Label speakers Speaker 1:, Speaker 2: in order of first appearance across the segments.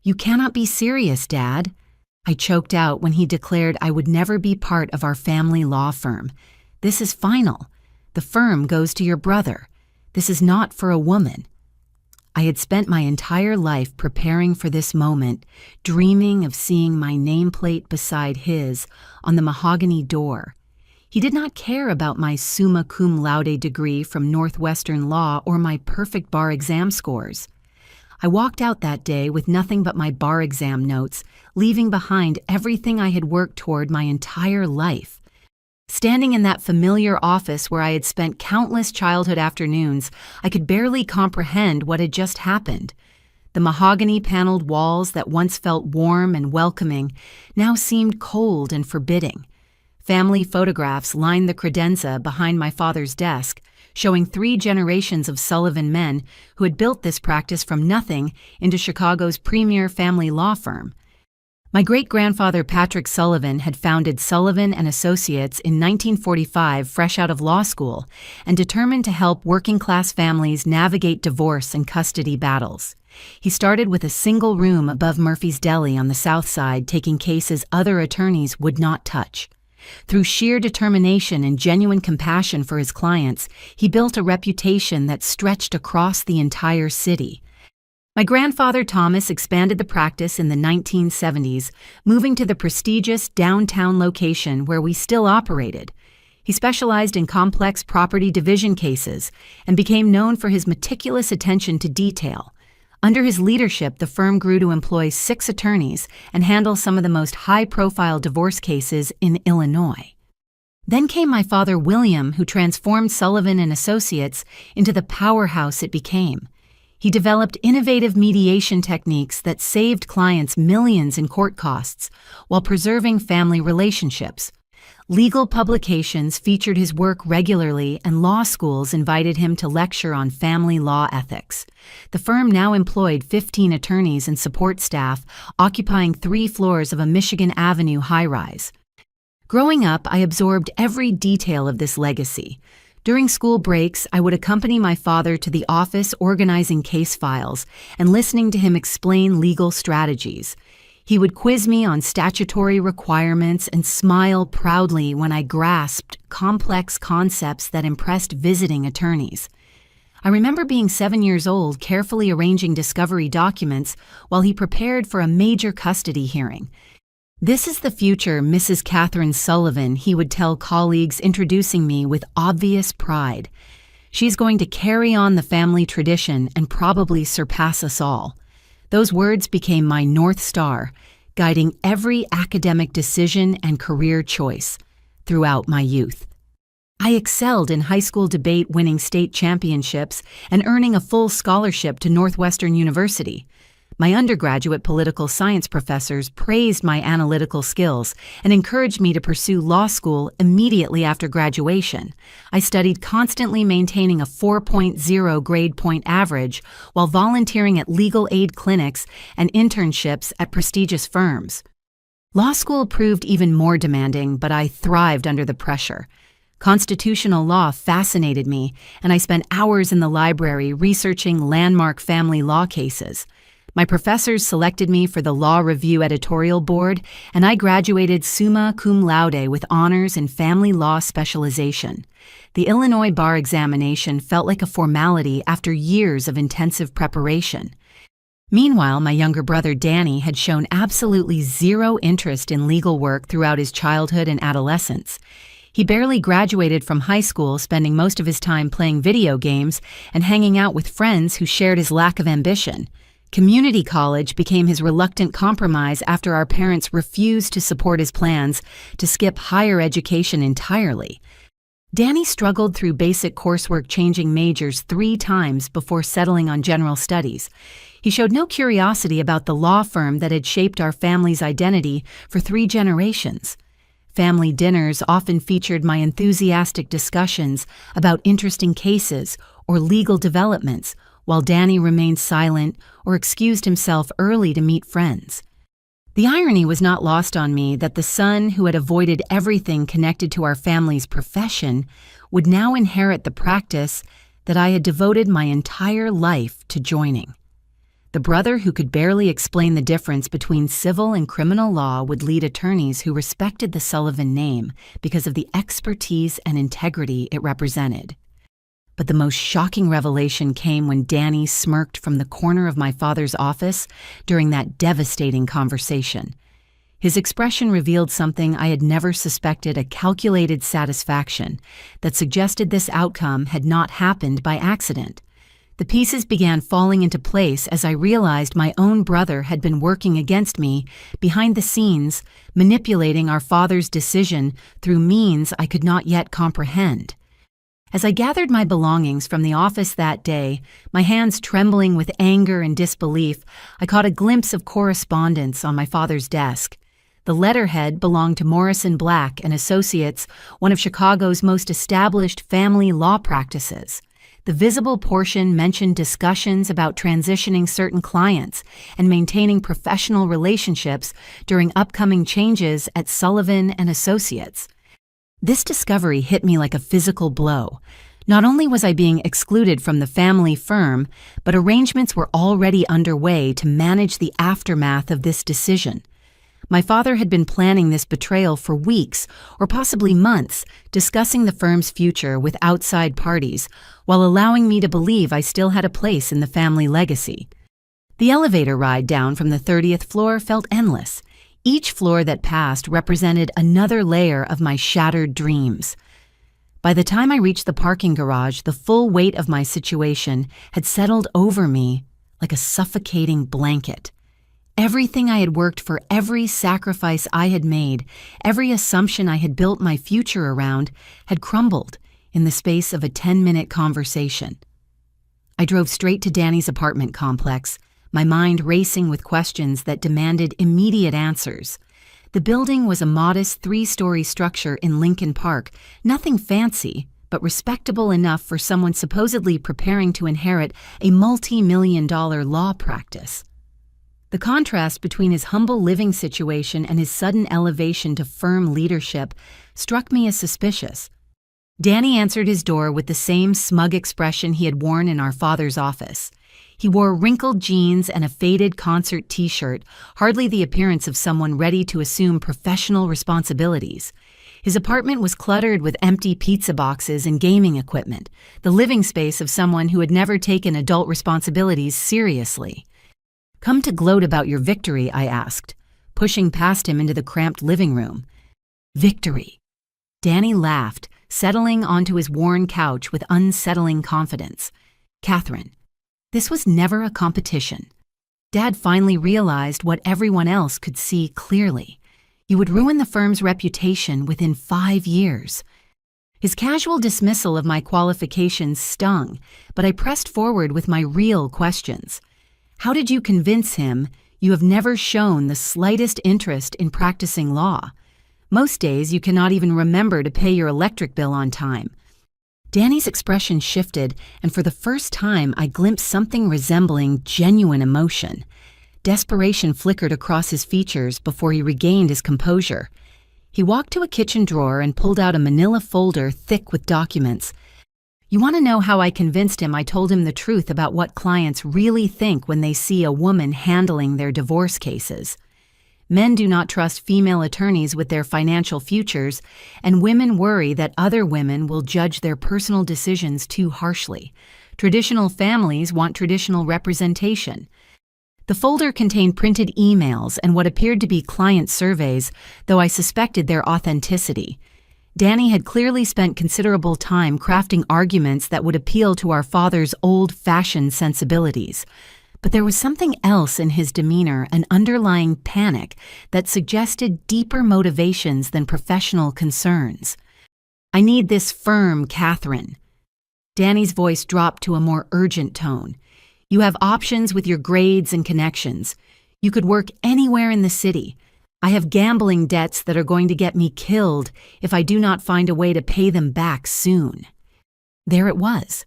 Speaker 1: "You cannot be serious, Dad." I choked out when he declared I would never be part of our family law firm. "This is final. The firm goes to your brother. This is not for a woman." I had spent my entire life preparing for this moment, dreaming of seeing my nameplate beside his on the mahogany door. He did not care about my summa cum laude degree from Northwestern Law or my perfect bar exam scores. I walked out that day with nothing but my bar exam notes, leaving behind everything I had worked toward my entire life. Standing in that familiar office where I had spent countless childhood afternoons, I could barely comprehend what had just happened. The mahogany-paneled walls that once felt warm and welcoming now seemed cold and forbidding. Family photographs lined the credenza behind my father's desk, showing 3 generations of Sullivan men who had built this practice from nothing into Chicago's premier family law firm. My great-grandfather Patrick Sullivan had founded Sullivan and Associates in 1945, fresh out of law school, and determined to help working-class families navigate divorce and custody battles. He started with a single room above Murphy's Deli on the South Side, taking cases other attorneys would not touch. Through sheer determination and genuine compassion for his clients, he built a reputation that stretched across the entire city. My grandfather Thomas expanded the practice in the 1970s, moving to the prestigious downtown location where we still operated. He specialized in complex property division cases and became known for his meticulous attention to detail. Under his leadership, the firm grew to employ 6 attorneys and handle some of the most high-profile divorce cases in Illinois. Then came my father William, who transformed Sullivan and Associates into the powerhouse it became. He developed innovative mediation techniques that saved clients millions in court costs while preserving family relationships. Legal publications featured his work regularly, and law schools invited him to lecture on family law ethics. The firm now employed 15 attorneys and support staff, occupying 3 floors of a Michigan Avenue high-rise. Growing up, I absorbed every detail of this legacy. During school breaks, I would accompany my father to the office organizing case files and listening to him explain legal strategies. He would quiz me on statutory requirements and smile proudly when I grasped complex concepts that impressed visiting attorneys. I remember being 7 years old, carefully arranging discovery documents while he prepared for a major custody hearing. "This is the future Mrs. Catherine Sullivan," he would tell colleagues, introducing me with obvious pride. "She's going to carry on the family tradition and probably surpass us all." Those words became my North Star, guiding every academic decision and career choice throughout my youth. I excelled in high school debate, winning state championships and earning a full scholarship to Northwestern University. My undergraduate political science professors praised my analytical skills and encouraged me to pursue law school immediately after graduation. I studied constantly, maintaining a 4.0 grade point average while volunteering at legal aid clinics and internships at prestigious firms. Law school proved even more demanding, but I thrived under the pressure. Constitutional law fascinated me, and I spent hours in the library researching landmark family law cases. My professors selected me for the Law Review editorial board, and I graduated summa cum laude with honors in family law specialization. The Illinois bar examination felt like a formality after years of intensive preparation. Meanwhile, my younger brother Danny had shown absolutely zero interest in legal work throughout his childhood and adolescence. He barely graduated from high school, spending most of his time playing video games and hanging out with friends who shared his lack of ambition. Community college became his reluctant compromise after our parents refused to support his plans to skip higher education entirely. Danny struggled through basic coursework, changing majors 3 times before settling on general studies. He showed no curiosity about the law firm that had shaped our family's identity for 3 generations. Family dinners often featured my enthusiastic discussions about interesting cases or legal developments, while Danny remained silent or excused himself early to meet friends. The irony was not lost on me that the son who had avoided everything connected to our family's profession would now inherit the practice that I had devoted my entire life to joining. The brother who could barely explain the difference between civil and criminal law would lead attorneys who respected the Sullivan name because of the expertise and integrity it represented. But the most shocking revelation came when Danny smirked from the corner of my father's office during that devastating conversation. His expression revealed something I had never suspected, a calculated satisfaction that suggested this outcome had not happened by accident. The pieces began falling into place as I realized my own brother had been working against me behind the scenes, manipulating our father's decision through means I could not yet comprehend. As I gathered my belongings from the office that day, my hands trembling with anger and disbelief, I caught a glimpse of correspondence on my father's desk. The letterhead belonged to Morrison Black and Associates, one of Chicago's most established family law practices. The visible portion mentioned discussions about transitioning certain clients and maintaining professional relationships during upcoming changes at Sullivan and Associates. This discovery hit me like a physical blow. Not only was I being excluded from the family firm, but arrangements were already underway to manage the aftermath of this decision. My father had been planning this betrayal for weeks, or possibly months, discussing the firm's future with outside parties, while allowing me to believe I still had a place in the family legacy. The elevator ride down from the 30th floor felt endless. Each floor that passed represented another layer of my shattered dreams. By the time I reached the parking garage, the full weight of my situation had settled over me like a suffocating blanket. Everything I had worked for, every sacrifice I had made, every assumption I had built my future around, had crumbled in the space of a 10-minute conversation. I drove straight to Danny's apartment complex, my mind racing with questions that demanded immediate answers. The building was a modest 3-story structure in Lincoln Park, nothing fancy, but respectable enough for someone supposedly preparing to inherit a multi-million-dollar law practice. The contrast between his humble living situation and his sudden elevation to firm leadership struck me as suspicious. Danny answered his door with the same smug expression he had worn in our father's office. He wore wrinkled jeans and a faded concert t-shirt, hardly the appearance of someone ready to assume professional responsibilities. His apartment was cluttered with empty pizza boxes and gaming equipment, the living space of someone who had never taken adult responsibilities seriously. "Come to gloat about your victory," I asked, pushing past him into the cramped living room. "Victory." Danny laughed, settling onto his worn couch with unsettling confidence. "Catherine, this was never a competition. Dad finally realized what everyone else could see clearly. You would ruin the firm's reputation within 5 years." His casual dismissal of my qualifications stung, but I pressed forward with my real questions. "How did you convince him you have never shown the slightest interest in practicing law? Most days you cannot even remember to pay your electric bill on time." Danny's expression shifted, and for the first time I glimpsed something resembling genuine emotion. Desperation flickered across his features before he regained his composure. He walked to a kitchen drawer and pulled out a manila folder thick with documents. "You want to know how I convinced him I told him the truth about what clients really think when they see a woman handling their divorce cases? Men do not trust female attorneys with their financial futures, and women worry that other women will judge their personal decisions too harshly. Traditional families want traditional representation." The folder contained printed emails and what appeared to be client surveys, though I suspected their authenticity. Danny had clearly spent considerable time crafting arguments that would appeal to our father's old-fashioned sensibilities. But there was something else in his demeanor, an underlying panic that suggested deeper motivations than professional concerns. "I need this firm, Catherine." Danny's voice dropped to a more urgent tone. "You have options with your grades and connections. You could work anywhere in the city. I have gambling debts that are going to get me killed if I do not find a way to pay them back soon." There it was.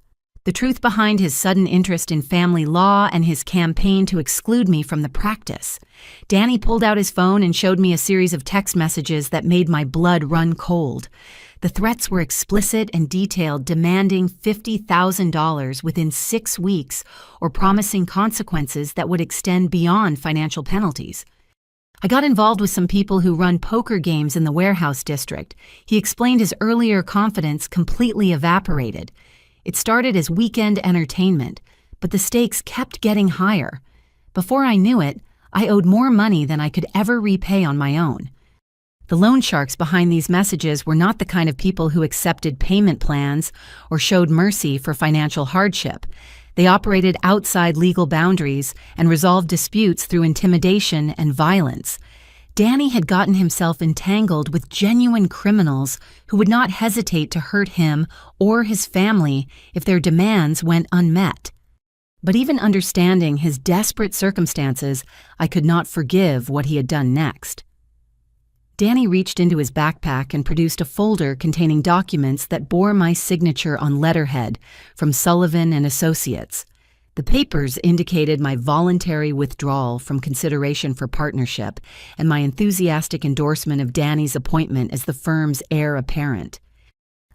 Speaker 1: the truth behind his sudden interest in family law and his campaign to exclude me from the practice. Danny pulled out his phone and showed me a series of text messages that made my blood run cold. The threats were explicit and detailed, demanding $50,000 within 6 weeks or promising consequences that would extend beyond financial penalties. I got involved with some people who run poker games in the warehouse district. He explained his earlier confidence completely evaporated. It started as weekend entertainment, but the stakes kept getting higher. Before I knew it, I owed more money than I could ever repay on my own. The loan sharks behind these messages were not the kind of people who accepted payment plans or showed mercy for financial hardship. They operated outside legal boundaries and resolved disputes through intimidation and violence. Danny had gotten himself entangled with genuine criminals who would not hesitate to hurt him or his family if their demands went unmet. But even understanding his desperate circumstances, I could not forgive what he had done next. Danny reached into his backpack and produced a folder containing documents that bore my signature on letterhead from Sullivan and Associates. The papers indicated my voluntary withdrawal from consideration for partnership and my enthusiastic endorsement of Danny's appointment as the firm's heir apparent.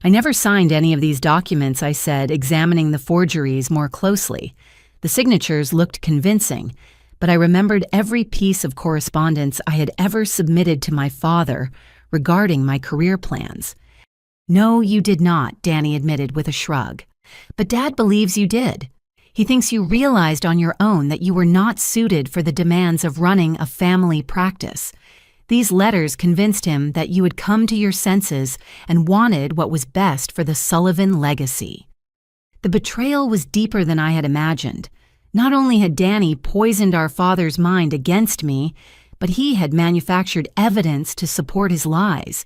Speaker 1: I never signed any of these documents, I said, examining the forgeries more closely. The signatures looked convincing, but I remembered every piece of correspondence I had ever submitted to my father regarding my career plans. "No, you did not," Danny admitted with a shrug. "But Dad believes you did. He thinks you realized on your own that you were not suited for the demands of running a family practice. These letters convinced him that you had come to your senses and wanted what was best for the Sullivan legacy." The betrayal was deeper than I had imagined. Not only had Danny poisoned our father's mind against me, but he had manufactured evidence to support his lies.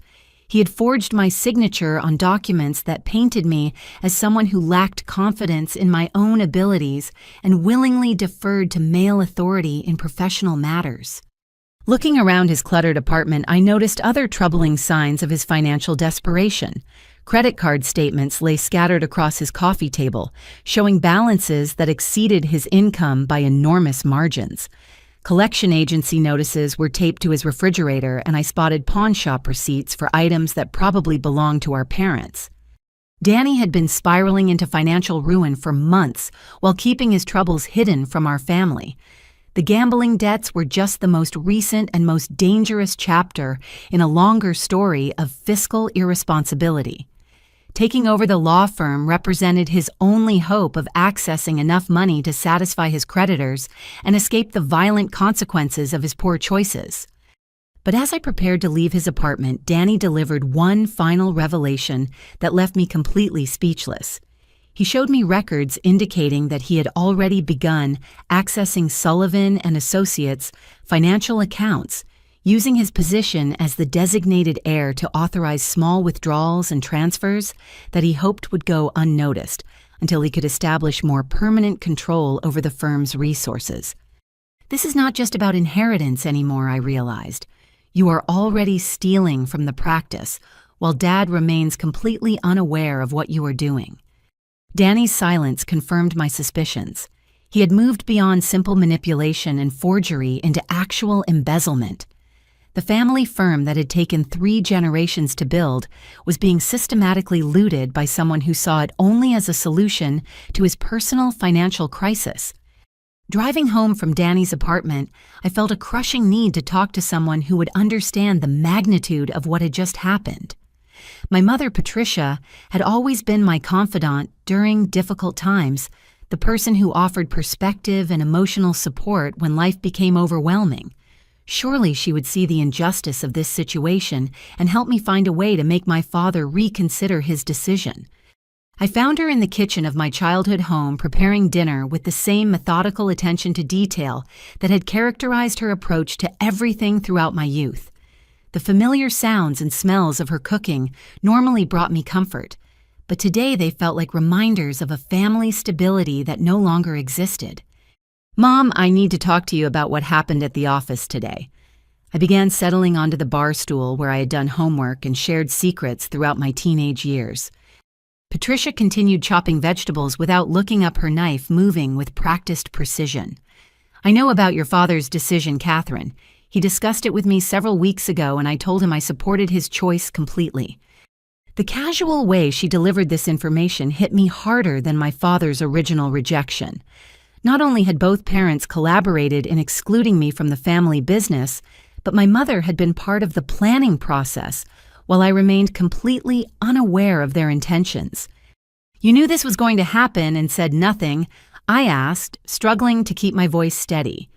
Speaker 1: He had forged my signature on documents that painted me as someone who lacked confidence in my own abilities and willingly deferred to male authority in professional matters. Looking around his cluttered apartment, I noticed other troubling signs of his financial desperation. Credit card statements lay scattered across his coffee table, showing balances that exceeded his income by enormous margins. Collection agency notices were taped to his refrigerator, and I spotted pawn shop receipts for items that probably belonged to our parents. Danny had been spiraling into financial ruin for months while keeping his troubles hidden from our family. The gambling debts were just the most recent and most dangerous chapter in a longer story of fiscal irresponsibility. Taking over the law firm represented his only hope of accessing enough money to satisfy his creditors and escape the violent consequences of his poor choices. But as I prepared to leave his apartment, Danny delivered one final revelation that left me completely speechless. He showed me records indicating that he had already begun accessing Sullivan and Associates' financial accounts, using his position as the designated heir to authorize small withdrawals and transfers that he hoped would go unnoticed until he could establish more permanent control over the firm's resources. This is not just about inheritance anymore, I realized. You are already stealing from the practice, while Dad remains completely unaware of what you are doing. Danny's silence confirmed my suspicions. He had moved beyond simple manipulation and forgery into actual embezzlement. The family firm that had taken 3 generations to build was being systematically looted by someone who saw it only as a solution to his personal financial crisis. Driving home from Danny's apartment, I felt a crushing need to talk to someone who would understand the magnitude of what had just happened. My mother, Patricia, had always been my confidant during difficult times, the person who offered perspective and emotional support when life became overwhelming. Surely she would see the injustice of this situation and help me find a way to make my father reconsider his decision. I found her in the kitchen of my childhood home preparing dinner with the same methodical attention to detail that had characterized her approach to everything throughout my youth. The familiar sounds and smells of her cooking normally brought me comfort, but today they felt like reminders of a family stability that no longer existed. "Mom, I need to talk to you about what happened at the office today." I began settling onto the bar stool where I had done homework and shared secrets throughout my teenage years. Patricia continued chopping vegetables without looking up, her knife moving with practiced precision. "I know about your father's decision, Catherine. He discussed it with me several weeks ago, and I told him I supported his choice completely." The casual way she delivered this information hit me harder than my father's original rejection. Not only had both parents collaborated in excluding me from the family business, but my mother had been part of the planning process, while I remained completely unaware of their intentions. "You knew this was going to happen and said nothing," I asked, struggling to keep my voice steady.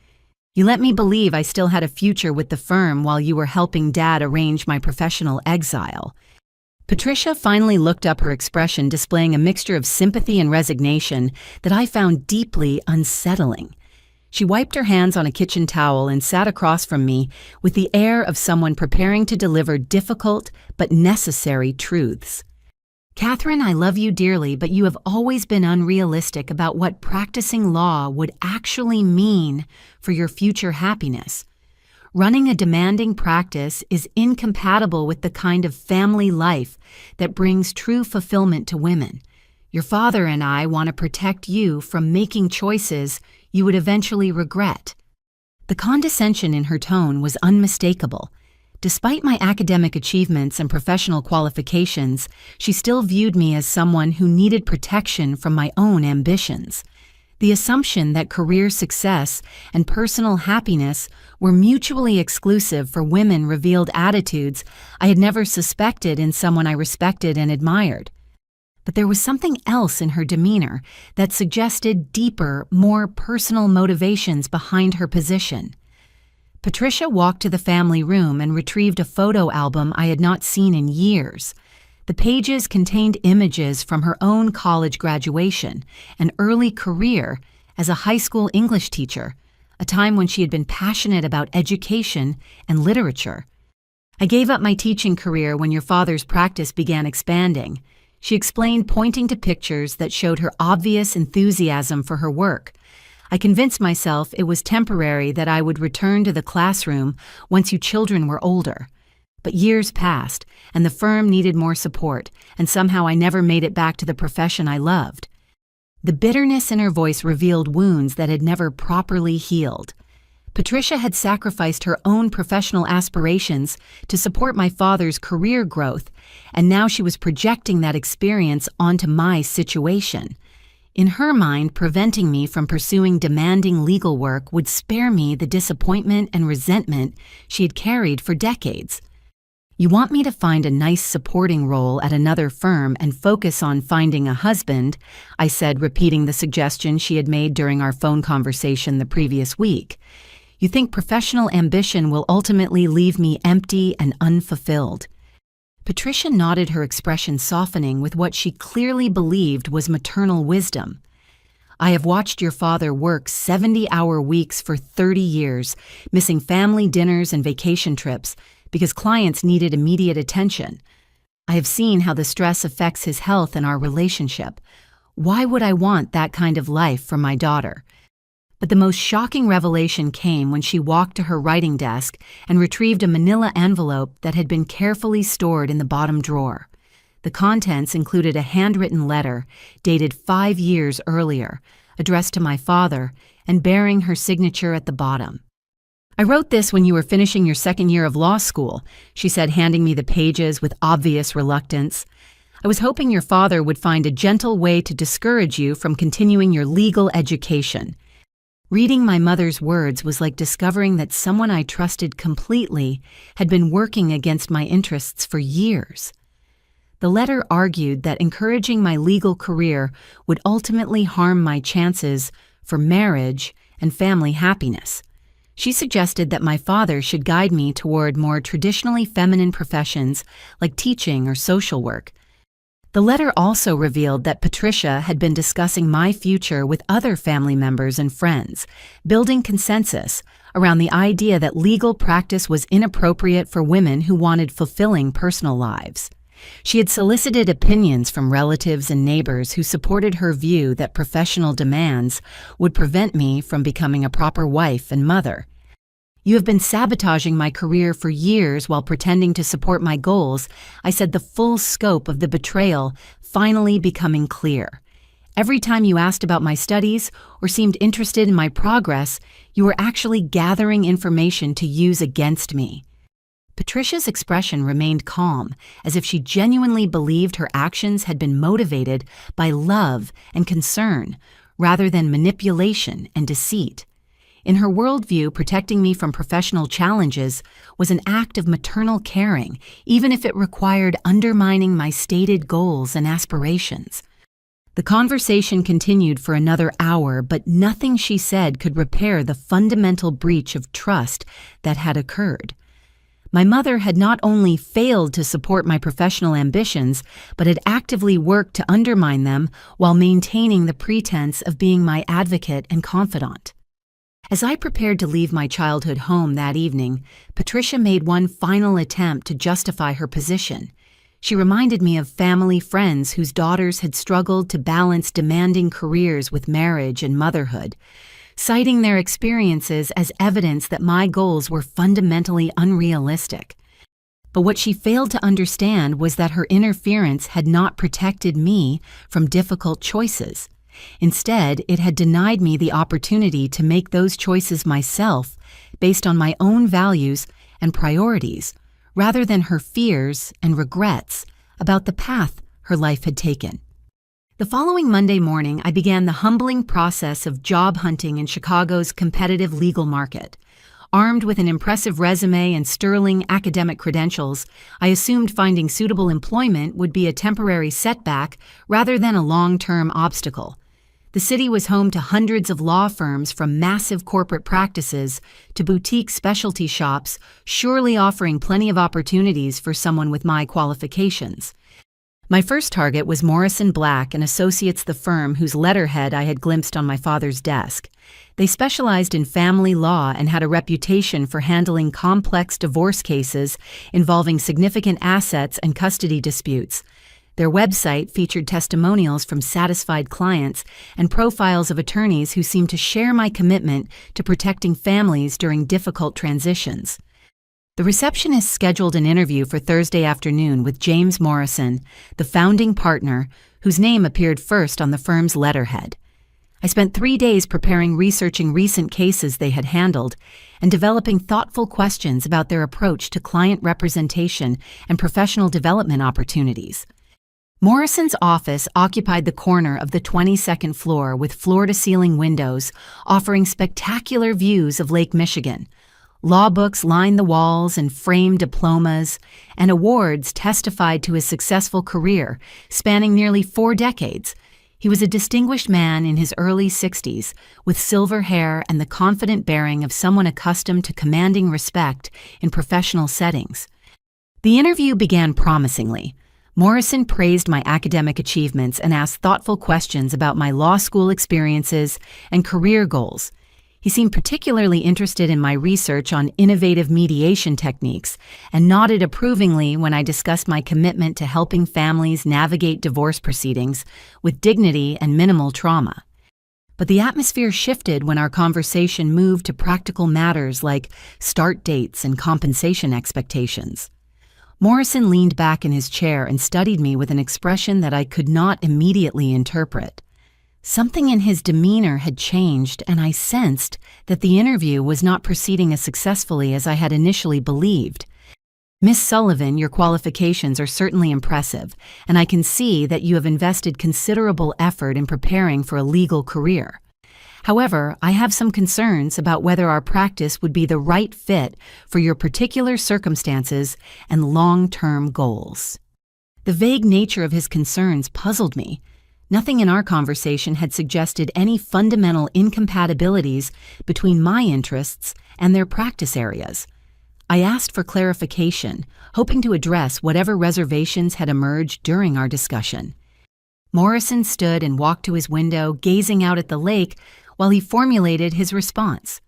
Speaker 1: "You let me believe I still had a future with the firm while you were helping Dad arrange my professional exile." Patricia finally looked up, her expression displaying a mixture of sympathy and resignation that I found deeply unsettling. She wiped her hands on a kitchen towel and sat across from me with the air of someone preparing to deliver difficult but necessary truths. "Catherine, I love you dearly, but you have always been unrealistic about what practicing law would actually mean for your future happiness. Running a demanding practice is incompatible with the kind of family life that brings true fulfillment to women. Your father and I want to protect you from making choices you would eventually regret." The condescension in her tone was unmistakable. Despite my academic achievements and professional qualifications, she still viewed me as someone who needed protection from my own ambitions. The assumption that career success and personal happiness were mutually exclusive for women revealed attitudes I had never suspected in someone I respected and admired. But there was something else in her demeanor that suggested deeper, more personal motivations behind her position. Patricia walked to the family room and retrieved a photo album I had not seen in years. The pages contained images from her own college graduation and early career as a high school English teacher, a time when she had been passionate about education and literature. "I gave up my teaching career when your father's practice began expanding," she explained, pointing to pictures that showed her obvious enthusiasm for her work. "I convinced myself it was temporary, that I would return to the classroom once you children were older. But years passed, and the firm needed more support, and somehow I never made it back to the profession I loved." The bitterness in her voice revealed wounds that had never properly healed. Patricia had sacrificed her own professional aspirations to support my father's career growth, and now she was projecting that experience onto my situation. In her mind, preventing me from pursuing demanding legal work would spare me the disappointment and resentment she had carried for decades. "You want me to find a nice supporting role at another firm and focus on finding a husband," I said, repeating the suggestion she had made during our phone conversation the previous week. "You think professional ambition will ultimately leave me empty and unfulfilled?" Patricia nodded, her expression softening with what she clearly believed was maternal wisdom. "I have watched your father work 70-hour weeks for 30 years, missing family dinners and vacation trips because clients needed immediate attention. I have seen how the stress affects his health and our relationship. Why would I want that kind of life for my daughter?" But the most shocking revelation came when she walked to her writing desk and retrieved a manila envelope that had been carefully stored in the bottom drawer. The contents included a handwritten letter dated 5 years earlier, addressed to my father and bearing her signature at the bottom. "I wrote this when you were finishing your second year of law school," she said, handing me the pages with obvious reluctance. "I was hoping your father would find a gentle way to discourage you from continuing your legal education." Reading my mother's words was like discovering that someone I trusted completely had been working against my interests for years. The letter argued that encouraging my legal career would ultimately harm my chances for marriage and family happiness. She suggested that my father should guide me toward more traditionally feminine professions like teaching or social work. The letter also revealed that Patricia had been discussing my future with other family members and friends, building consensus around the idea that legal practice was inappropriate for women who wanted fulfilling personal lives. She had solicited opinions from relatives and neighbors who supported her view that professional demands would prevent me from becoming a proper wife and mother. "You have been sabotaging my career for years while pretending to support my goals," I said, the full scope of the betrayal finally becoming clear. "Every time you asked about my studies or seemed interested in my progress, you were actually gathering information to use against me." Patricia's expression remained calm, as if she genuinely believed her actions had been motivated by love and concern, rather than manipulation and deceit. In her worldview, protecting me from professional challenges was an act of maternal caring, even if it required undermining my stated goals and aspirations. The conversation continued for another hour, but nothing she said could repair the fundamental breach of trust that had occurred. My mother had not only failed to support my professional ambitions, but had actively worked to undermine them while maintaining the pretense of being my advocate and confidant. As I prepared to leave my childhood home that evening, Patricia made one final attempt to justify her position. She reminded me of family friends whose daughters had struggled to balance demanding careers with marriage and motherhood, citing their experiences as evidence that my goals were fundamentally unrealistic. But what she failed to understand was that her interference had not protected me from difficult choices. Instead, it had denied me the opportunity to make those choices myself based on my own values and priorities, rather than her fears and regrets about the path her life had taken. The following Monday morning, I began the humbling process of job hunting in Chicago's competitive legal market. Armed with an impressive resume and sterling academic credentials, I assumed finding suitable employment would be a temporary setback rather than a long-term obstacle. The city was home to hundreds of law firms, from massive corporate practices to boutique specialty shops, surely offering plenty of opportunities for someone with my qualifications. My first target was Morrison Black and Associates, the firm whose letterhead I had glimpsed on my father's desk. They specialized in family law and had a reputation for handling complex divorce cases involving significant assets and custody disputes. Their website featured testimonials from satisfied clients and profiles of attorneys who seemed to share my commitment to protecting families during difficult transitions. The receptionist scheduled an interview for Thursday afternoon with James Morrison, the founding partner, whose name appeared first on the firm's letterhead. I spent 3 days researching recent cases they had handled, and developing thoughtful questions about their approach to client representation and professional development opportunities. Morrison's office occupied the corner of the 22nd floor with floor-to-ceiling windows offering spectacular views of Lake Michigan. Law books lined the walls, and framed diplomas and awards testified to his successful career, spanning nearly 4 decades. He was a distinguished man in his early 60s, with silver hair and the confident bearing of someone accustomed to commanding respect in professional settings. The interview began promisingly. Morrison praised my academic achievements and asked thoughtful questions about my law school experiences and career goals. He seemed particularly interested in my research on innovative mediation techniques and nodded approvingly when I discussed my commitment to helping families navigate divorce proceedings with dignity and minimal trauma. But the atmosphere shifted when our conversation moved to practical matters like start dates and compensation expectations. Morrison leaned back in his chair and studied me with an expression that I could not immediately interpret. Something in his demeanor had changed, and I sensed that the interview was not proceeding as successfully as I had initially believed. "Miss Sullivan, your qualifications are certainly impressive, and I can see that you have invested considerable effort in preparing for a legal career. However, I have some concerns about whether our practice would be the right fit for your particular circumstances and long-term goals." The vague nature of his concerns puzzled me. Nothing in our conversation had suggested any fundamental incompatibilities between my interests and their practice areas. I asked for clarification, hoping to address whatever reservations had emerged during our discussion. Morrison stood and walked to his window, gazing out at the lake while he formulated his response.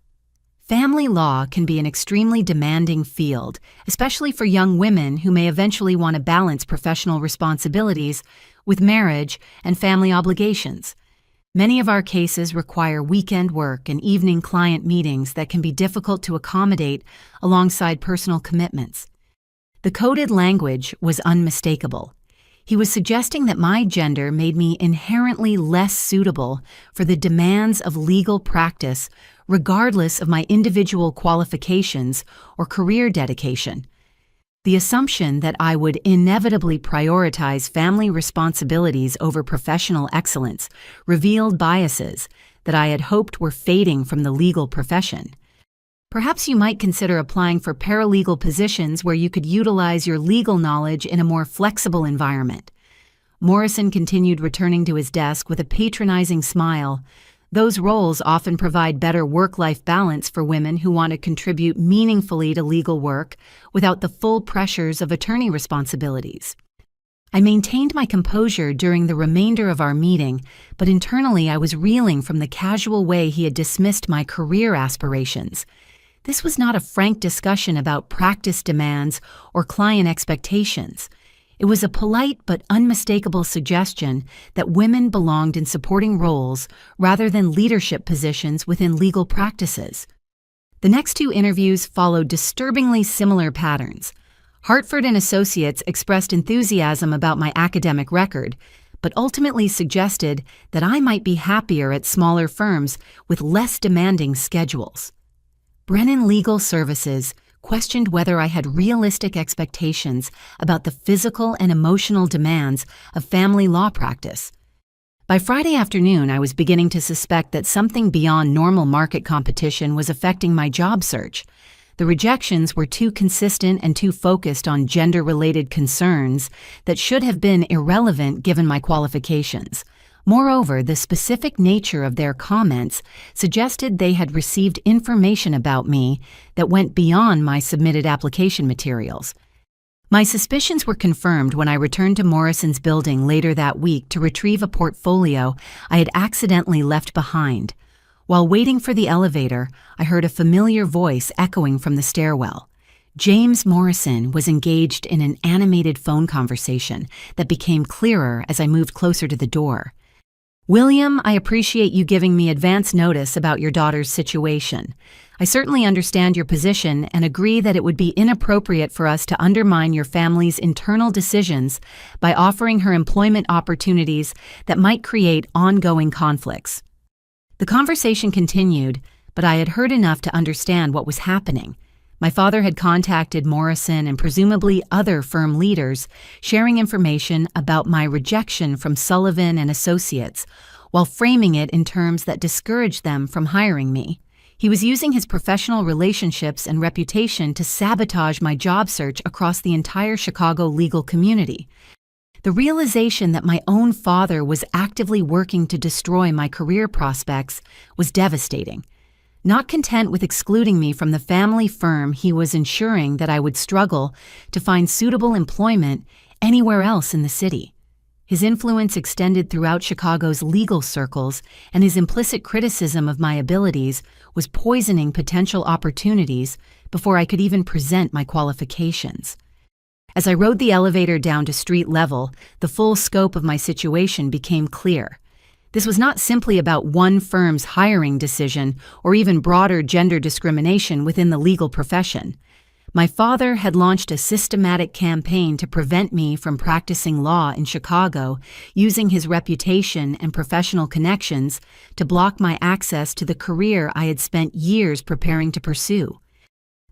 Speaker 1: Family law can be an extremely demanding field, especially for young women who may eventually want to balance professional responsibilities with marriage and family obligations. Many of our cases require weekend work and evening client meetings that can be difficult to accommodate alongside personal commitments. The coded language was unmistakable. He was suggesting that my gender made me inherently less suitable for the demands of legal practice, regardless of my individual qualifications or career dedication. The assumption that I would inevitably prioritize family responsibilities over professional excellence revealed biases that I had hoped were fading from the legal profession. Perhaps you might consider applying for paralegal positions where you could utilize your legal knowledge in a more flexible environment. Morrison continued, returning to his desk with a patronizing smile. Those roles often provide better work-life balance for women who want to contribute meaningfully to legal work without the full pressures of attorney responsibilities. I maintained my composure during the remainder of our meeting, but internally I was reeling from the casual way he had dismissed my career aspirations. This was not a frank discussion about practice demands or client expectations. It was a polite but unmistakable suggestion that women belonged in supporting roles rather than leadership positions within legal practices. The next two interviews followed disturbingly similar patterns. Hartford and Associates expressed enthusiasm about my academic record, but ultimately suggested that I might be happier at smaller firms with less demanding schedules. Brennan Legal Services questioned whether I had realistic expectations about the physical and emotional demands of family law practice. By Friday afternoon, I was beginning to suspect that something beyond normal market competition was affecting my job search. The rejections were too consistent and too focused on gender-related concerns that should have been irrelevant given my qualifications. Moreover, the specific nature of their comments suggested they had received information about me that went beyond my submitted application materials. My suspicions were confirmed when I returned to Morrison's building later that week to retrieve a portfolio I had accidentally left behind. While waiting for the elevator, I heard a familiar voice echoing from the stairwell. James Morrison was engaged in an animated phone conversation that became clearer as I moved closer to the door. "William, I appreciate you giving me advance notice about your daughter's situation. I certainly understand your position and agree that it would be inappropriate for us to undermine your family's internal decisions by offering her employment opportunities that might create ongoing conflicts." The conversation continued, but I had heard enough to understand what was happening. My father had contacted Morrison and presumably other firm leaders, sharing information about my rejection from Sullivan and Associates, while framing it in terms that discouraged them from hiring me. He was using his professional relationships and reputation to sabotage my job search across the entire Chicago legal community. The realization that my own father was actively working to destroy my career prospects was devastating. Not content with excluding me from the family firm, he was ensuring that I would struggle to find suitable employment anywhere else in the city. His influence extended throughout Chicago's legal circles, and his implicit criticism of my abilities was poisoning potential opportunities before I could even present my qualifications. As I rode the elevator down to street level, the full scope of my situation became clear. This was not simply about one firm's hiring decision or even broader gender discrimination within the legal profession. My father had launched a systematic campaign to prevent me from practicing law in Chicago, using his reputation and professional connections to block my access to the career I had spent years preparing to pursue.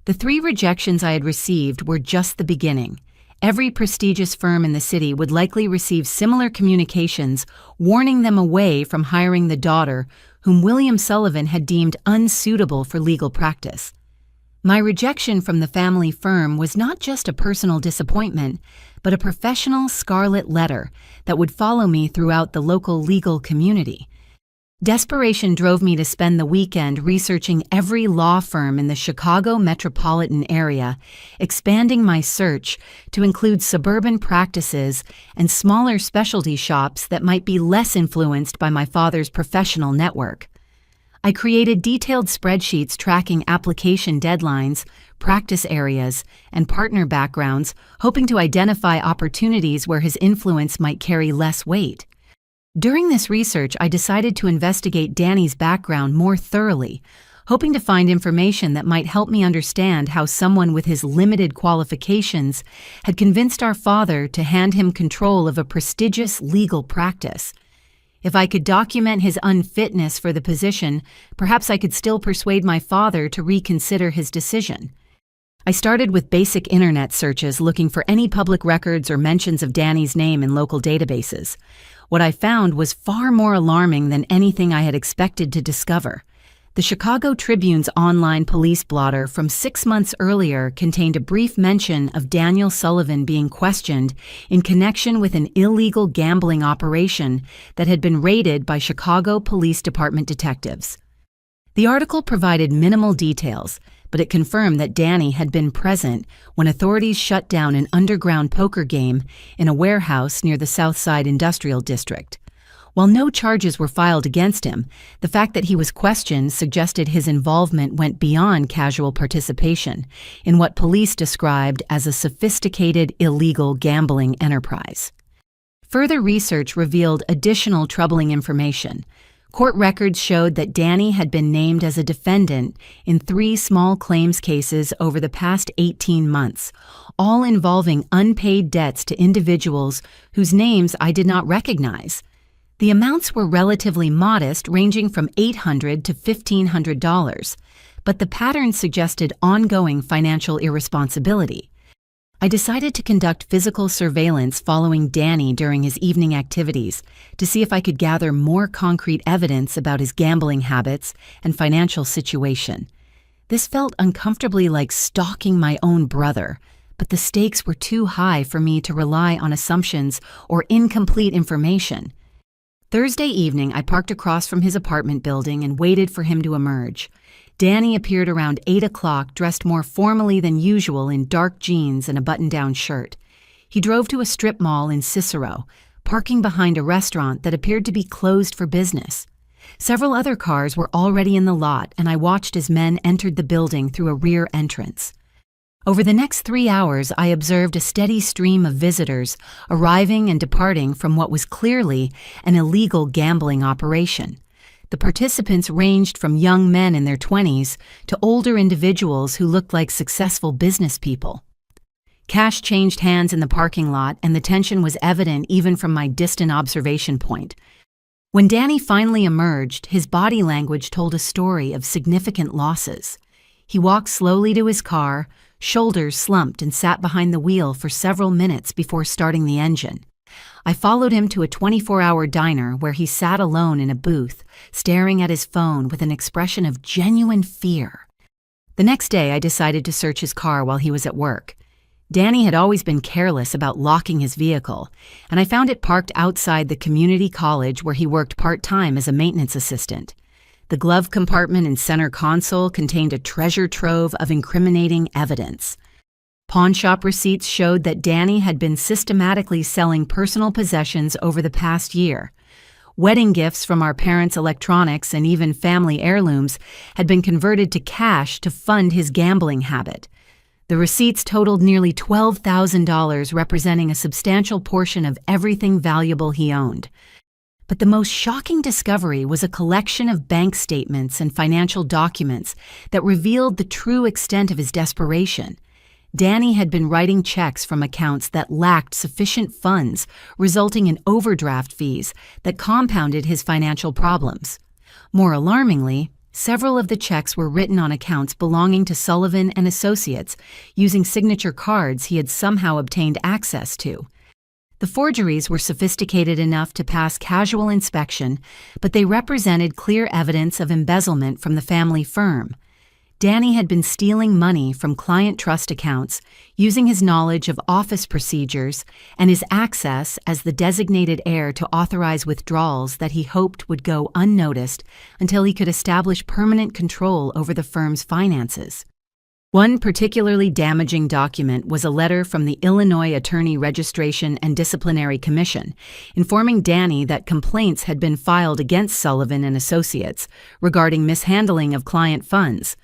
Speaker 1: The 3 rejections I had received were just the beginning. Every prestigious firm in the city would likely receive similar communications warning them away from hiring the daughter whom William Sullivan had deemed unsuitable for legal practice. My rejection from the family firm was not just a personal disappointment, but a professional scarlet letter that would follow me throughout the local legal community. Desperation drove me to spend the weekend researching every law firm in the Chicago metropolitan area, expanding my search to include suburban practices and smaller specialty shops that might be less influenced by my father's professional network. I created detailed spreadsheets tracking application deadlines, practice areas, and partner backgrounds, hoping to identify opportunities where his influence might carry less weight. During this research, I decided to investigate Danny's background more thoroughly, hoping to find information that might help me understand how someone with his limited qualifications had convinced our father to hand him control of a prestigious legal practice. If I could document his unfitness for the position, perhaps I could still persuade my father to reconsider his decision. I started with basic internet searches looking for any public records or mentions of Danny's name in local databases. What I found was far more alarming than anything I had expected to discover. The Chicago Tribune's online police blotter from 6 months earlier contained a brief mention of Daniel Sullivan being questioned in connection with an illegal gambling operation that had been raided by Chicago Police Department detectives. The article provided minimal details, but it confirmed that Danny had been present when authorities shut down an underground poker game in a warehouse near the Southside Industrial District. While no charges were filed against him, the fact that he was questioned suggested his involvement went beyond casual participation in what police described as a sophisticated illegal gambling enterprise. Further research revealed additional troubling information. Court records showed that Danny had been named as a defendant in 3 small claims cases over the past 18 months, all involving unpaid debts to individuals whose names I did not recognize. The amounts were relatively modest, ranging from $800 to $1,500, but the pattern suggested ongoing financial irresponsibility. I decided to conduct physical surveillance following Danny during his evening activities to see if I could gather more concrete evidence about his gambling habits and financial situation. This felt uncomfortably like stalking my own brother, but the stakes were too high for me to rely on assumptions or incomplete information. Thursday evening, I parked across from his apartment building and waited for him to emerge. Danny appeared around 8 o'clock, dressed more formally than usual in dark jeans and a button-down shirt. He drove to a strip mall in Cicero, parking behind a restaurant that appeared to be closed for business. Several other cars were already in the lot, and I watched as men entered the building through a rear entrance. Over the next 3 hours, I observed a steady stream of visitors arriving and departing from what was clearly an illegal gambling operation. The participants ranged from young men in their 20s to older individuals who looked like successful business people. Cash changed hands in the parking lot, and the tension was evident even from my distant observation point. When Danny finally emerged, his body language told a story of significant losses. He walked slowly to his car, shoulders slumped, and sat behind the wheel for several minutes before starting the engine. I followed him to a 24-hour diner where he sat alone in a booth, staring at his phone with an expression of genuine fear. The next day, I decided to search his car while he was at work. Danny had always been careless about locking his vehicle, and I found it parked outside the community college where he worked part-time as a maintenance assistant. The glove compartment and center console contained a treasure trove of incriminating evidence. Pawnshop receipts showed that Danny had been systematically selling personal possessions over the past year. Wedding gifts from our parents' electronics and even family heirlooms had been converted to cash to fund his gambling habit. The receipts totaled nearly $12,000, representing a substantial portion of everything valuable he owned. But the most shocking discovery was a collection of bank statements and financial documents that revealed the true extent of his desperation. Danny had been writing checks from accounts that lacked sufficient funds, resulting in overdraft fees that compounded his financial problems. More alarmingly, several of the checks were written on accounts belonging to Sullivan and Associates, using signature cards he had somehow obtained access to. The forgeries were sophisticated enough to pass casual inspection, but they represented clear evidence of embezzlement from the family firm. Danny had been stealing money from client trust accounts, using his knowledge of office procedures and his access as the designated heir to authorize withdrawals that he hoped would go unnoticed until he could establish permanent control over the firm's finances. One particularly damaging document was a letter from the Illinois Attorney Registration and Disciplinary Commission, informing Danny that complaints had been filed against Sullivan and Associates regarding mishandling of client funds.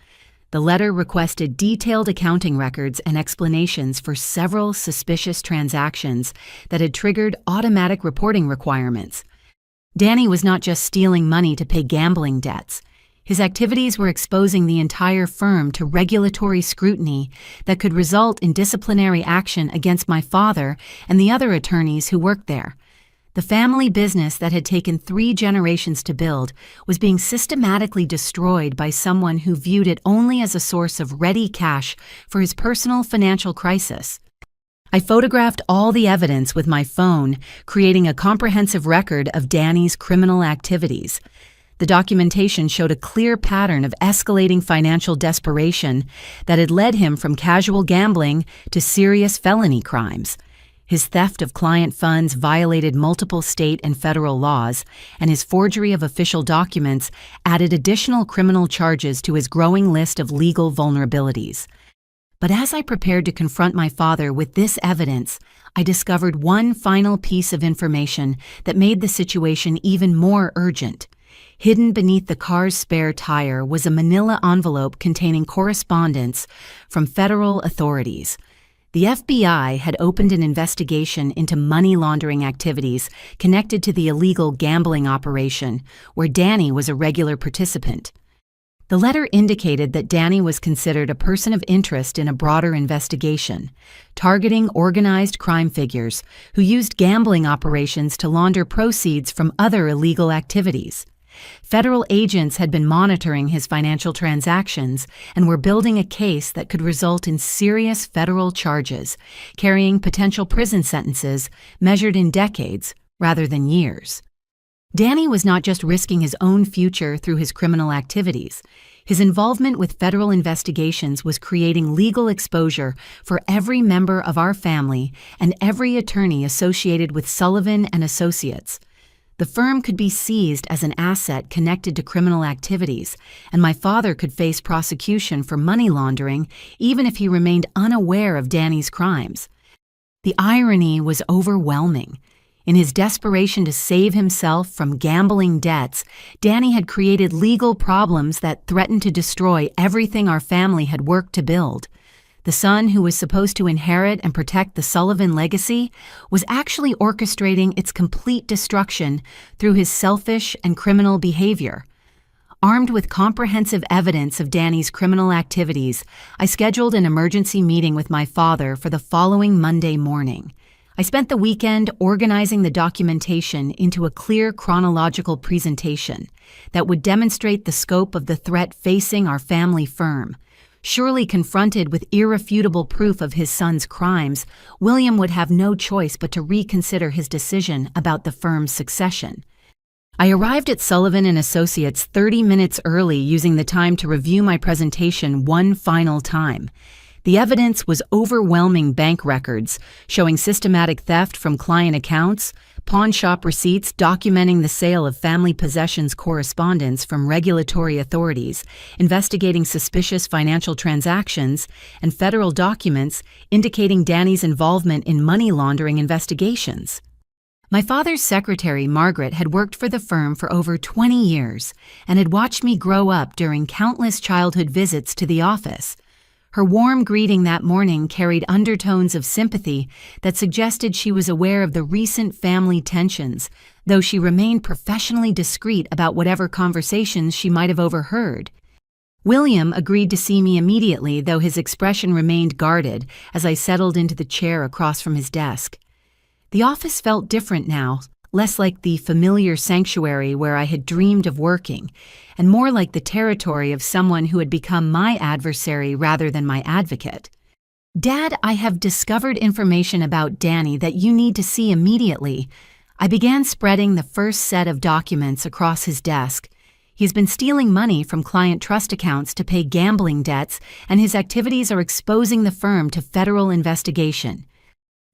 Speaker 1: The letter requested detailed accounting records and explanations for several suspicious transactions that had triggered automatic reporting requirements. Danny was not just stealing money to pay gambling debts. His activities were exposing the entire firm to regulatory scrutiny that could result in disciplinary action against my father and the other attorneys who worked there. The family business that had taken 3 generations to build was being systematically destroyed by someone who viewed it only as a source of ready cash for his personal financial crisis. I photographed all the evidence with my phone, creating a comprehensive record of Danny's criminal activities. The documentation showed a clear pattern of escalating financial desperation that had led him from casual gambling to serious felony crimes. His theft of client funds violated multiple state and federal laws, and his forgery of official documents added additional criminal charges to his growing list of legal vulnerabilities. But as I prepared to confront my father with this evidence, I discovered one final piece of information that made the situation even more urgent. Hidden beneath the car's spare tire was a manila envelope containing correspondence from federal authorities. The FBI had opened an investigation into money laundering activities connected to the illegal gambling operation, where Danny was a regular participant. The letter indicated that Danny was considered a person of interest in a broader investigation, targeting organized crime figures who used gambling operations to launder proceeds from other illegal activities. Federal agents had been monitoring his financial transactions and were building a case that could result in serious federal charges, carrying potential prison sentences measured in decades rather than years. Danny was not just risking his own future through his criminal activities. His involvement with federal investigations was creating legal exposure for every member of our family and every attorney associated with Sullivan and Associates. The firm could be seized as an asset connected to criminal activities, and my father could face prosecution for money laundering even if he remained unaware of Danny's crimes. The irony was overwhelming. In his desperation to save himself from gambling debts, Danny had created legal problems that threatened to destroy everything our family had worked to build. The son who was supposed to inherit and protect the Sullivan legacy was actually orchestrating its complete destruction through his selfish and criminal behavior. Armed with comprehensive evidence of Danny's criminal activities, I scheduled an emergency meeting with my father for the following Monday morning. I spent the weekend organizing the documentation into a clear chronological presentation that would demonstrate the scope of the threat facing our family firm. Surely confronted with irrefutable proof of his son's crimes, William would have no choice but to reconsider his decision about the firm's succession. I arrived at Sullivan and Associates 30 minutes early, using the time to review my presentation one final time. The evidence was overwhelming: bank records showing systematic theft from client accounts, pawn shop receipts documenting the sale of family possessions, correspondence from regulatory authorities investigating suspicious financial transactions, and federal documents indicating Danny's involvement in money laundering investigations. My father's secretary, Margaret, had worked for the firm for over 20 years and had watched me grow up during countless childhood visits to the office. Her warm greeting that morning carried undertones of sympathy that suggested she was aware of the recent family tensions, though she remained professionally discreet about whatever conversations she might have overheard. William agreed to see me immediately, though his expression remained guarded as I settled into the chair across from his desk. The office felt different now, less like the familiar sanctuary where I had dreamed of working, and more like the territory of someone who had become my adversary rather than my advocate. "Dad, I have discovered information about Danny that you need to see immediately." I began spreading the first set of documents across his desk. He's been stealing money from client trust accounts to pay gambling debts, and his activities are exposing the firm to federal investigation.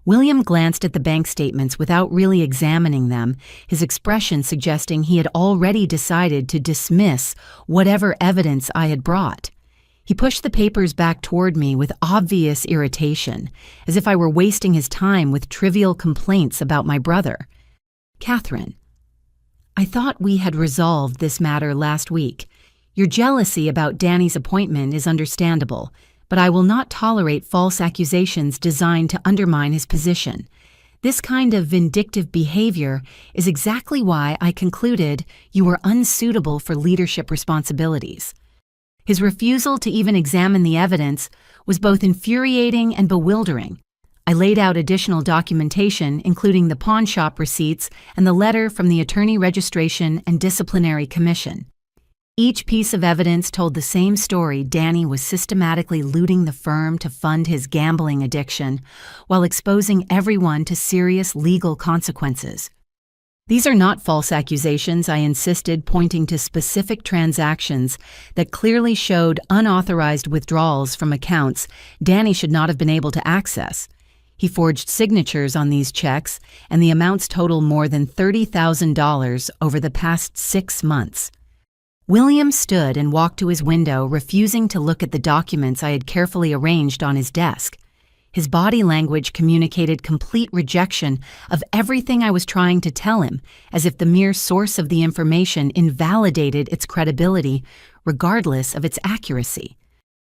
Speaker 1: William glanced at the bank statements without really examining them, his expression suggesting he had already decided to dismiss whatever evidence I had brought. He pushed the papers back toward me with obvious irritation, as if I were wasting his time with trivial complaints about my brother. "Catherine, I thought we had resolved this matter last week. Your jealousy about Danny's appointment is understandable, but I will not tolerate false accusations designed to undermine his position. This kind of vindictive behavior is exactly why I concluded you were unsuitable for leadership responsibilities. His refusal to even examine the evidence was both infuriating and bewildering. I laid out additional documentation, including the pawn shop receipts and the letter from the Attorney Registration and Disciplinary Commission. Each piece of evidence told the same story. Danny was systematically looting the firm to fund his gambling addiction, while exposing everyone to serious legal consequences. These are not false accusations, I insisted, pointing to specific transactions that clearly showed unauthorized withdrawals from accounts Danny should not have been able to access. He forged signatures on these checks, and the amounts total more than $30,000 over the past 6 months. William stood and walked to his window, refusing to look at the documents I had carefully arranged on his desk. His body language communicated complete rejection of everything I was trying to tell him, as if the mere source of the information invalidated its credibility, regardless of its accuracy.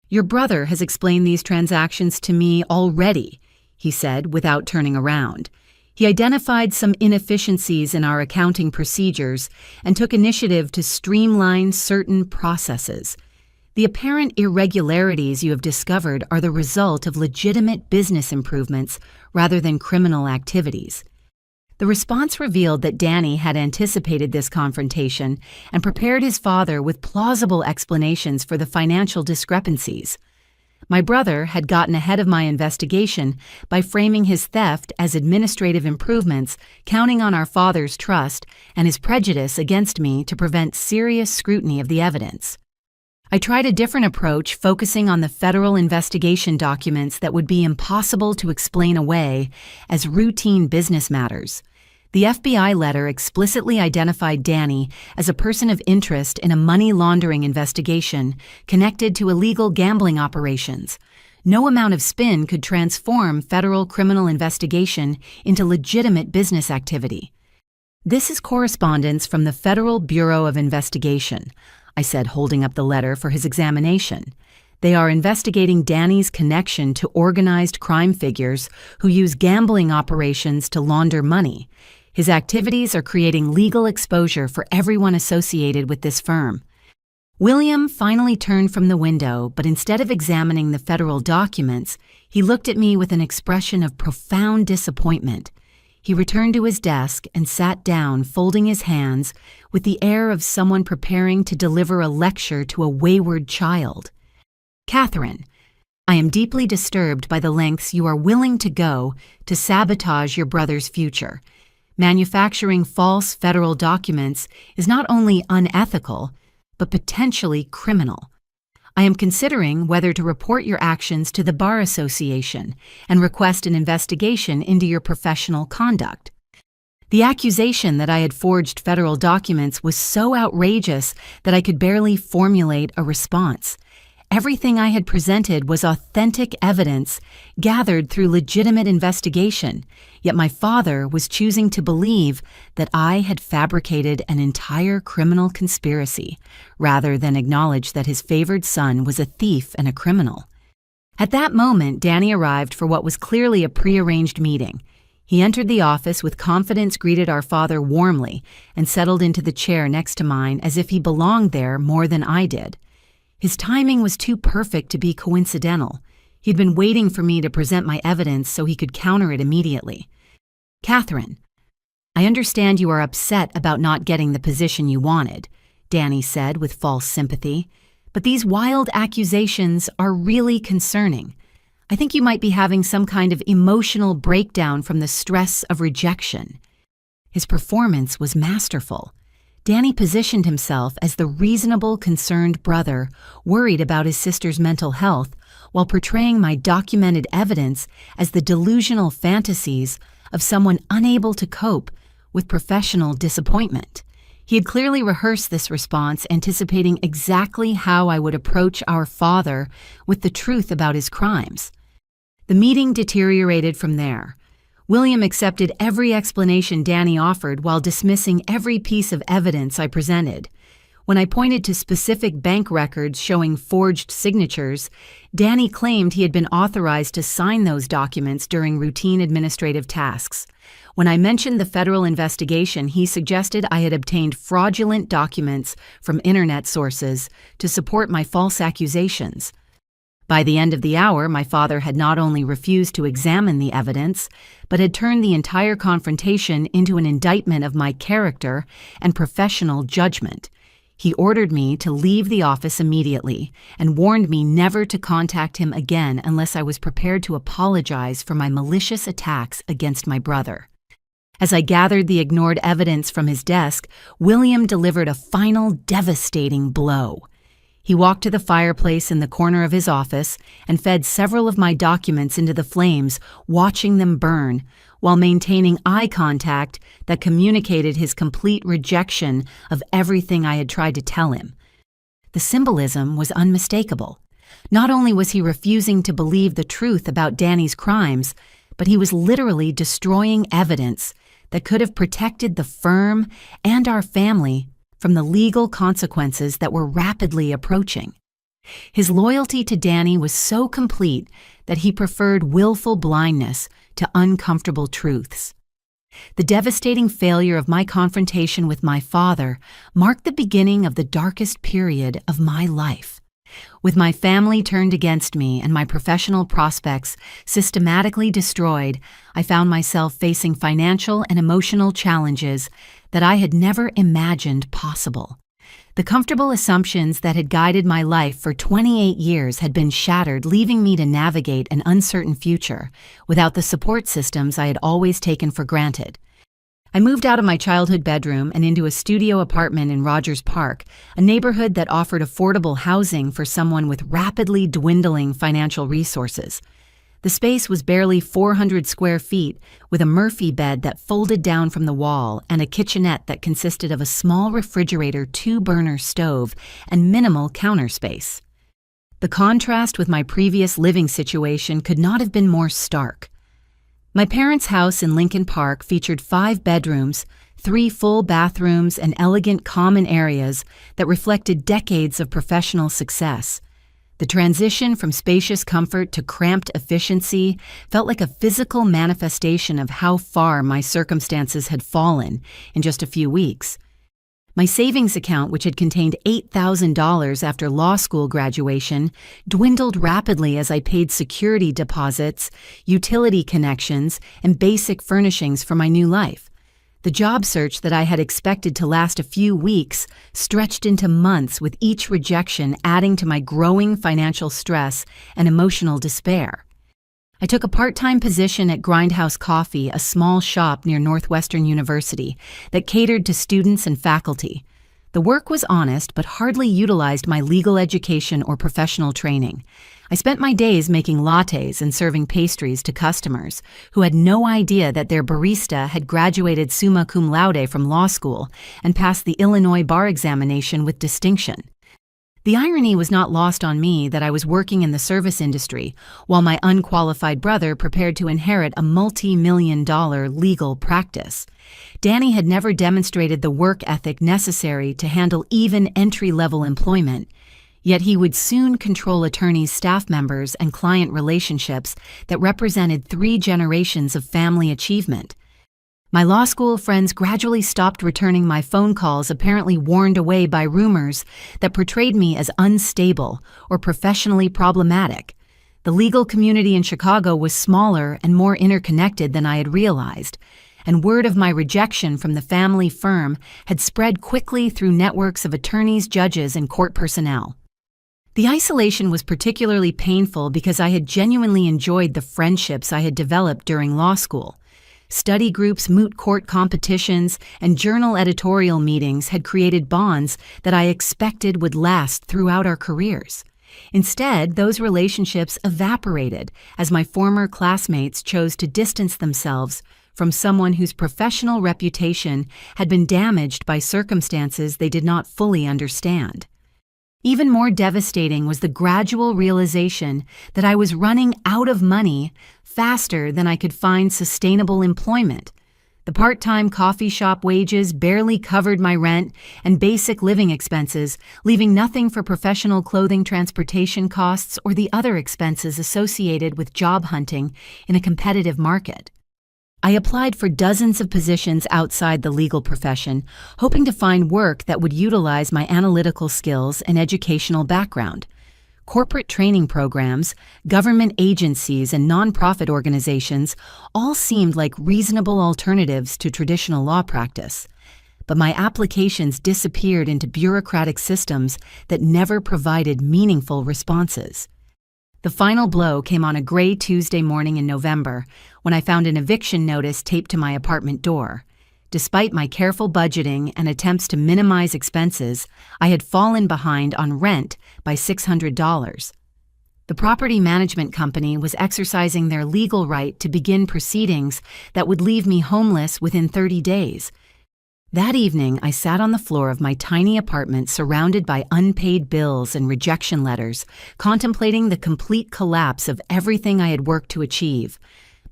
Speaker 1: "Your brother has explained these transactions to me already," he said without turning around. He identified some inefficiencies in our accounting procedures and took initiative to streamline certain processes. "The apparent irregularities you have discovered are the result of legitimate business improvements rather than criminal activities." The response revealed that Danny had anticipated this confrontation and prepared his father with plausible explanations for the financial discrepancies. My brother had gotten ahead of my investigation by framing his theft as administrative improvements, counting on our father's trust and his prejudice against me to prevent serious scrutiny of the evidence. I tried a different approach, focusing on the federal investigation documents that would be impossible to explain away as routine business matters. The FBI letter explicitly identified Danny as a person of interest in a money laundering investigation connected to illegal gambling operations. No amount of spin could transform federal criminal investigation into legitimate business activity. "This is correspondence from the Federal Bureau of Investigation," I said, holding up the letter for his examination. "They are investigating Danny's connection to organized crime figures who use gambling operations to launder money. His activities are creating legal exposure for everyone associated with this firm." William finally turned from the window, but instead of examining the federal documents, he looked at me with an expression of profound disappointment. He returned to his desk and sat down, folding his hands with the air of someone preparing to deliver a lecture to a wayward child. "Catherine, I am deeply disturbed by the lengths you are willing to go to sabotage your brother's future. Manufacturing false federal documents is not only unethical, but potentially criminal. I am considering whether to report your actions to the Bar Association and request an investigation into your professional conduct." The accusation that I had forged federal documents was so outrageous that I could barely formulate a response. Everything I had presented was authentic evidence gathered through legitimate investigation, yet my father was choosing to believe that I had fabricated an entire criminal conspiracy, rather than acknowledge that his favored son was a thief and a criminal. At that moment, Danny arrived for what was clearly a prearranged meeting. He entered the office with confidence, greeted our father warmly, and settled into the chair next to mine as if he belonged there more than I did. His timing was too perfect to be coincidental. He'd been waiting for me to present my evidence so he could counter it immediately. "Catherine, I understand you are upset about not getting the position you wanted," Danny said with false sympathy, "but these wild accusations are really concerning. I think you might be having some kind of emotional breakdown from the stress of rejection." His performance was masterful. Danny positioned himself as the reasonable, concerned brother worried about his sister's mental health, while portraying my documented evidence as the delusional fantasies of someone unable to cope with professional disappointment. He had clearly rehearsed this response, anticipating exactly how I would approach our father with the truth about his crimes. The meeting deteriorated from there. William accepted every explanation Danny offered while dismissing every piece of evidence I presented. When I pointed to specific bank records showing forged signatures, Danny claimed he had been authorized to sign those documents during routine administrative tasks. When I mentioned the federal investigation, he suggested I had obtained fraudulent documents from internet sources to support my false accusations. By the end of the hour, my father had not only refused to examine the evidence, but had turned the entire confrontation into an indictment of my character and professional judgment. He ordered me to leave the office immediately and warned me never to contact him again unless I was prepared to apologize for my malicious attacks against my brother. As I gathered the ignored evidence from his desk, William delivered a final devastating blow. He walked to the fireplace in the corner of his office and fed several of my documents into the flames, watching them burn, while maintaining eye contact that communicated his complete rejection of everything I had tried to tell him. The symbolism was unmistakable. Not only was he refusing to believe the truth about Danny's crimes, but he was literally destroying evidence that could have protected the firm and our family from the legal consequences that were rapidly approaching. His loyalty to Danny was so complete that he preferred willful blindness to uncomfortable truths. The devastating failure of my confrontation with my father marked the beginning of the darkest period of my life. With my family turned against me and my professional prospects systematically destroyed, I found myself facing financial and emotional challenges that I had never imagined possible. The comfortable assumptions that had guided my life for 28 years had been shattered, leaving me to navigate an uncertain future without the support systems I had always taken for granted. I moved out of my childhood bedroom and into a studio apartment in Rogers Park, a neighborhood that offered affordable housing for someone with rapidly dwindling financial resources. The space was barely 400 square feet, with a Murphy bed that folded down from the wall and a kitchenette that consisted of a small refrigerator, 2-burner stove, and minimal counter space. The contrast with my previous living situation could not have been more stark. My parents' house in Lincoln Park featured 5 bedrooms, 3 full bathrooms, and elegant common areas that reflected decades of professional success. The transition from spacious comfort to cramped efficiency felt like a physical manifestation of how far my circumstances had fallen in just a few weeks. My savings account, which had contained $8,000 after law school graduation, dwindled rapidly as I paid security deposits, utility connections, and basic furnishings for my new life. The job search that I had expected to last a few weeks stretched into months, with each rejection adding to my growing financial stress and emotional despair. I took a part-time position at Grindhouse Coffee, a small shop near Northwestern University that catered to students and faculty. The work was honest but hardly utilized my legal education or professional training. I spent my days making lattes and serving pastries to customers who had no idea that their barista had graduated summa cum laude from law school and passed the Illinois bar examination with distinction. The irony was not lost on me that I was working in the service industry while my unqualified brother prepared to inherit a multi-million-dollar legal practice. Danny had never demonstrated the work ethic necessary to handle even entry-level employment, yet he would soon control attorneys, staff members, and client relationships that represented 3 generations of family achievement. My law school friends gradually stopped returning my phone calls, apparently warned away by rumors that portrayed me as unstable or professionally problematic. The legal community in Chicago was smaller and more interconnected than I had realized, and word of my rejection from the family firm had spread quickly through networks of attorneys, judges, and court personnel. The isolation was particularly painful because I had genuinely enjoyed the friendships I had developed during law school. Study groups, moot court competitions, and journal editorial meetings had created bonds that I expected would last throughout our careers. Instead, those relationships evaporated as my former classmates chose to distance themselves from someone whose professional reputation had been damaged by circumstances they did not fully understand. Even more devastating was the gradual realization that I was running out of money faster than I could find sustainable employment. The part-time coffee shop wages barely covered my rent and basic living expenses, leaving nothing for professional clothing, transportation costs, or the other expenses associated with job hunting in a competitive market. I applied for dozens of positions outside the legal profession, hoping to find work that would utilize my analytical skills and educational background. Corporate training programs, government agencies, and nonprofit organizations all seemed like reasonable alternatives to traditional law practice. But my applications disappeared into bureaucratic systems that never provided meaningful responses. The final blow came on a gray Tuesday morning in November when I found an eviction notice taped to my apartment door. Despite my careful budgeting and attempts to minimize expenses, I had fallen behind on rent by $600. The property management company was exercising their legal right to begin proceedings that would leave me homeless within 30 days. That evening, I sat on the floor of my tiny apartment surrounded by unpaid bills and rejection letters, contemplating the complete collapse of everything I had worked to achieve.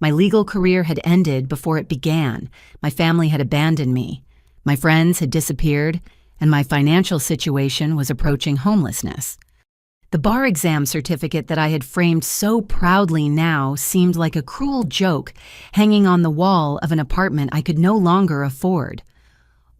Speaker 1: My legal career had ended before it began. My family had abandoned me. My friends had disappeared, and my financial situation was approaching homelessness. The bar exam certificate that I had framed so proudly now seemed like a cruel joke hanging on the wall of an apartment I could no longer afford.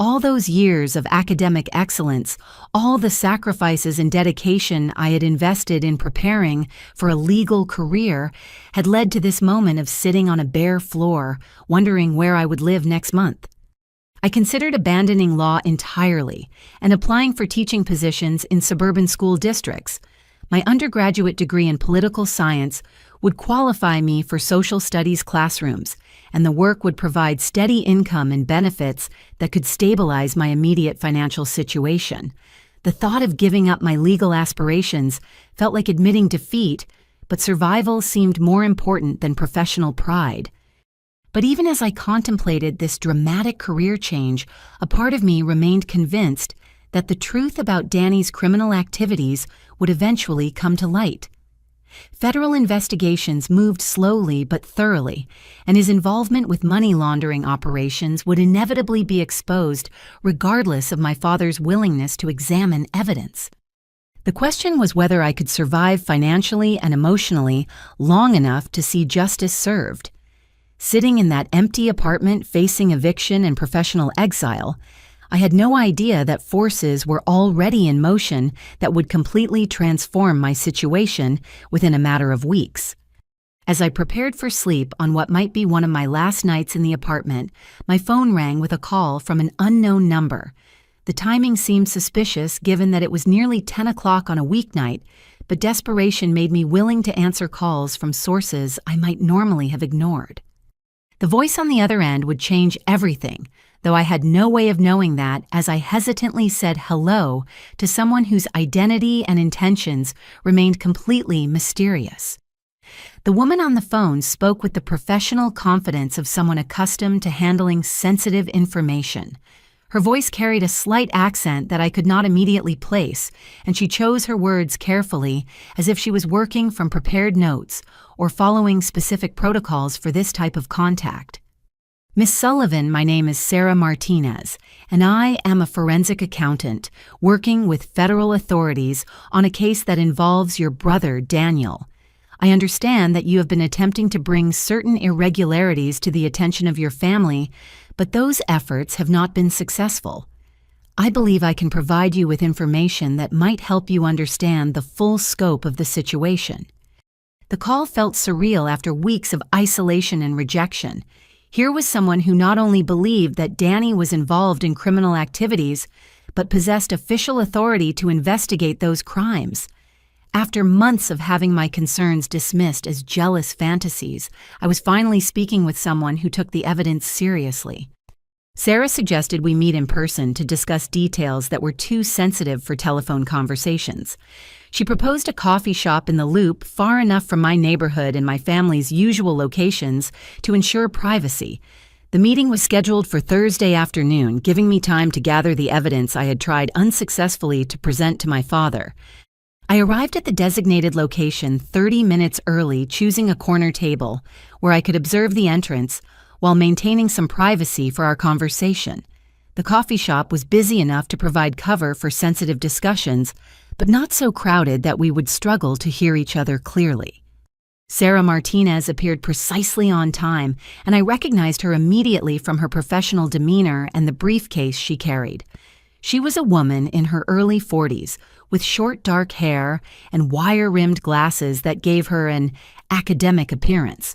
Speaker 1: All those years of academic excellence, all the sacrifices and dedication I had invested in preparing for a legal career had led to this moment of sitting on a bare floor, wondering where I would live next month. I considered abandoning law entirely and applying for teaching positions in suburban school districts. My undergraduate degree in political science would qualify me for social studies classrooms, and the work would provide steady income and benefits that could stabilize my immediate financial situation. The thought of giving up my legal aspirations felt like admitting defeat, but survival seemed more important than professional pride. But even as I contemplated this dramatic career change, a part of me remained convinced that the truth about Danny's criminal activities would eventually come to light. Federal investigations moved slowly but thoroughly, and his involvement with money laundering operations would inevitably be exposed regardless of my father's willingness to examine evidence. The question was whether I could survive financially and emotionally long enough to see justice served. Sitting in that empty apartment facing eviction and professional exile, I had no idea that forces were already in motion that would completely transform my situation within a matter of weeks. As I prepared for sleep on what might be one of my last nights in the apartment, my phone rang with a call from an unknown number. The timing seemed suspicious given that it was nearly 10 o'clock on a weeknight, but desperation made me willing to answer calls from sources I might normally have ignored. The voice on the other end would change everything, though I had no way of knowing that as I hesitantly said hello to someone whose identity and intentions remained completely mysterious. The woman on the phone spoke with the professional confidence of someone accustomed to handling sensitive information. Her voice carried a slight accent that I could not immediately place, and she chose her words carefully, as if she was working from prepared notes or following specific protocols for this type of contact. Miss Sullivan, my name is Sarah Martinez, and I am a forensic accountant working with federal authorities on a case that involves your brother, Daniel. I understand that you have been attempting to bring certain irregularities to the attention of your family, but those efforts have not been successful. I believe I can provide you with information that might help you understand the full scope of the situation. The call felt surreal after weeks of isolation and rejection. Here was someone who not only believed that Danny was involved in criminal activities, but possessed official authority to investigate those crimes. After months of having my concerns dismissed as jealous fantasies, I was finally speaking with someone who took the evidence seriously. Sarah suggested we meet in person to discuss details that were too sensitive for telephone conversations. She proposed a coffee shop in the Loop far enough from my neighborhood and my family's usual locations to ensure privacy. The meeting was scheduled for Thursday afternoon, giving me time to gather the evidence I had tried unsuccessfully to present to my father. I arrived at the designated location 30 minutes early, choosing a corner table where I could observe the entrance, while maintaining some privacy for our conversation. The coffee shop was busy enough to provide cover for sensitive discussions, but not so crowded that we would struggle to hear each other clearly. Sarah Martinez appeared precisely on time, and I recognized her immediately from her professional demeanor and the briefcase she carried. She was a woman in her early 40s, with short dark hair and wire-rimmed glasses that gave her an academic appearance.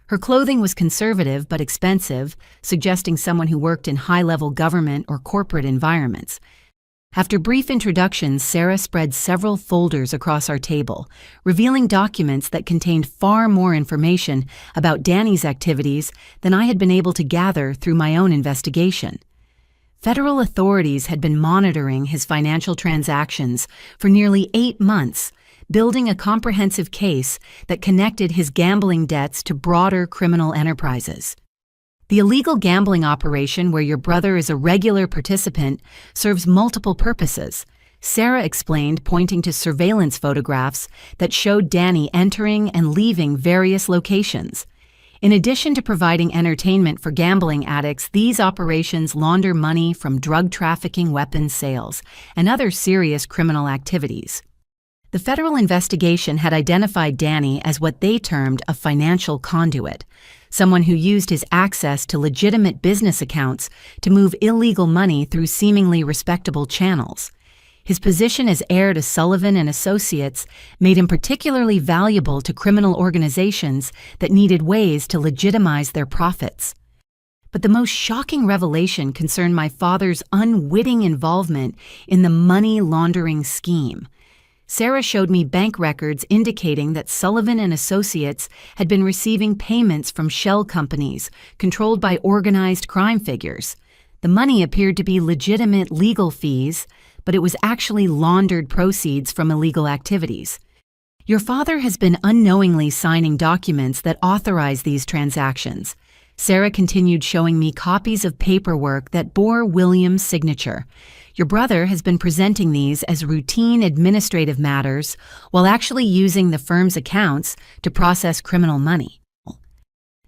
Speaker 1: Her clothing was conservative but expensive, suggesting someone who worked in high-level government or corporate environments. After brief introductions, Sarah spread several folders across our table, revealing documents that contained far more information about Danny's activities than I had been able to gather through my own investigation. Federal authorities had been monitoring his financial transactions for nearly 8 months, building a comprehensive case that connected his gambling debts to broader criminal enterprises. The illegal gambling operation where your brother is a regular participant serves multiple purposes, Sarah explained, pointing to surveillance photographs that showed Danny entering and leaving various locations. In addition to providing entertainment for gambling addicts, these operations launder money from drug trafficking, weapons sales, and other serious criminal activities. The federal investigation had identified Danny as what they termed a financial conduit, someone who used his access to legitimate business accounts to move illegal money through seemingly respectable channels. His position as heir to Sullivan and Associates made him particularly valuable to criminal organizations that needed ways to legitimize their profits. But the most shocking revelation concerned my father's unwitting involvement in the money laundering scheme. Sarah showed me bank records indicating that Sullivan and Associates had been receiving payments from shell companies controlled by organized crime figures. The money appeared to be legitimate legal fees, but it was actually laundered proceeds from illegal activities. Your father has been unknowingly signing documents that authorize these transactions. Sarah continued showing me copies of paperwork that bore William's signature. Your brother has been presenting these as routine administrative matters while actually using the firm's accounts to process criminal money.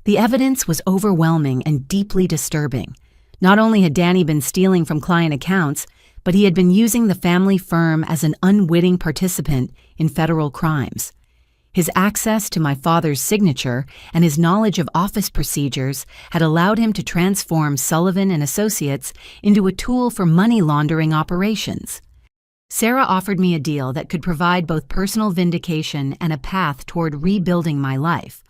Speaker 1: The evidence was overwhelming and deeply disturbing. Not only had Danny been stealing from client accounts, but he had been using the family firm as an unwitting participant in federal crimes. His access to my father's signature and his knowledge of office procedures had allowed him to transform Sullivan and Associates into a tool for money laundering operations. Sarah offered me a deal that could provide both personal vindication and a path toward rebuilding my life.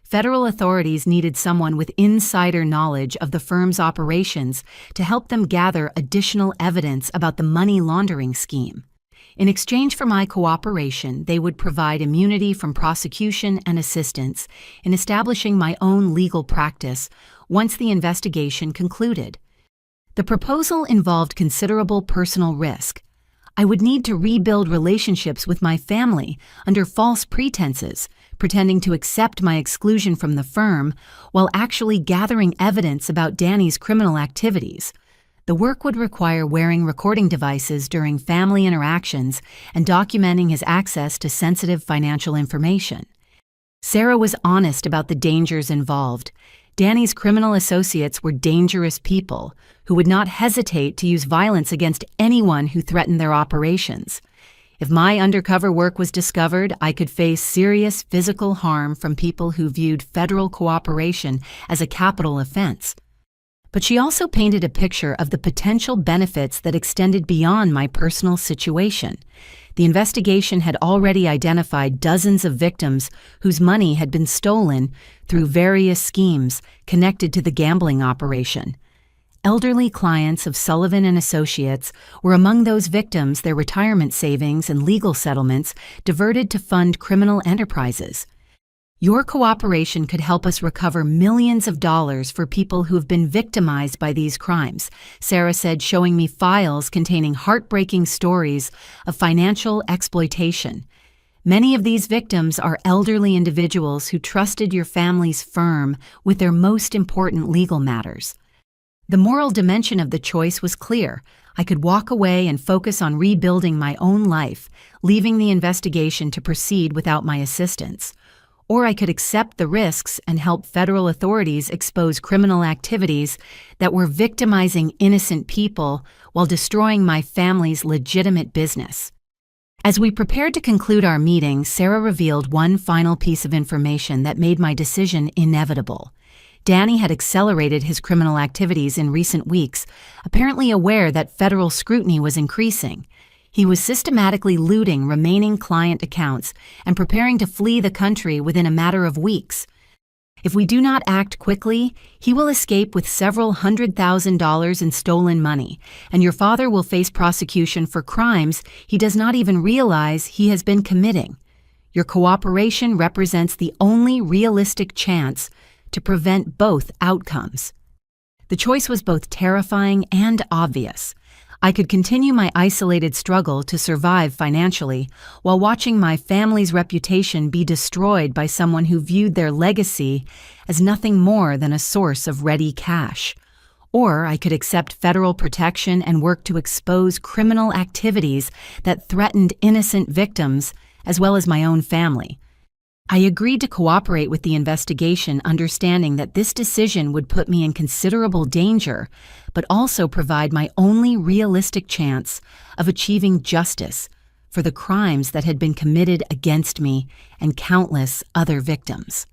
Speaker 1: Federal authorities needed someone with insider knowledge of the firm's operations to help them gather additional evidence about the money laundering scheme. In exchange for my cooperation, they would provide immunity from prosecution and assistance in establishing my own legal practice once the investigation concluded. The proposal involved considerable personal risk. I would need to rebuild relationships with my family under false pretenses, pretending to accept my exclusion from the firm while actually gathering evidence about Danny's criminal activities. The work would require wearing recording devices during family interactions and documenting his access to sensitive financial information. Sarah was honest about the dangers involved. Danny's criminal associates were dangerous people who would not hesitate to use violence against anyone who threatened their operations. If my undercover work was discovered, I could face serious physical harm from people who viewed federal cooperation as a capital offense. But she also painted a picture of the potential benefits that extended beyond my personal situation. The investigation had already identified dozens of victims whose money had been stolen through various schemes connected to the gambling operation. Elderly clients of Sullivan and Associates were among those victims, their retirement savings and legal settlements diverted to fund criminal enterprises. Your cooperation could help us recover millions of dollars for people who have been victimized by these crimes, Sarah said, showing me files containing heartbreaking stories of financial exploitation. Many of these victims are elderly individuals who trusted your family's firm with their most important legal matters. The moral dimension of the choice was clear. I could walk away and focus on rebuilding my own life, leaving the investigation to proceed without my assistance. or I could accept the risks and help federal authorities expose criminal activities that were victimizing innocent people while destroying my family's legitimate business. As we prepared to conclude our meeting, Sarah revealed one final piece of information that made my decision inevitable. Danny had accelerated his criminal activities in recent weeks, apparently aware that federal scrutiny was increasing. He was systematically looting remaining client accounts and preparing to flee the country within a matter of weeks. If we do not act quickly, he will escape with several $100,000 in stolen money, and your father will face prosecution for crimes he does not even realize he has been committing. Your cooperation represents the only realistic chance to prevent both outcomes. The choice was both terrifying and obvious. I could continue my isolated struggle to survive financially while watching my family's reputation be destroyed by someone who viewed their legacy as nothing more than a source of ready cash. Or I could accept federal protection and work to expose criminal activities that threatened innocent victims as well as my own family. I agreed to cooperate with the investigation, understanding that this decision would put me in considerable danger, but also provide my only realistic chance of achieving justice for the crimes that had been committed against me and countless other victims.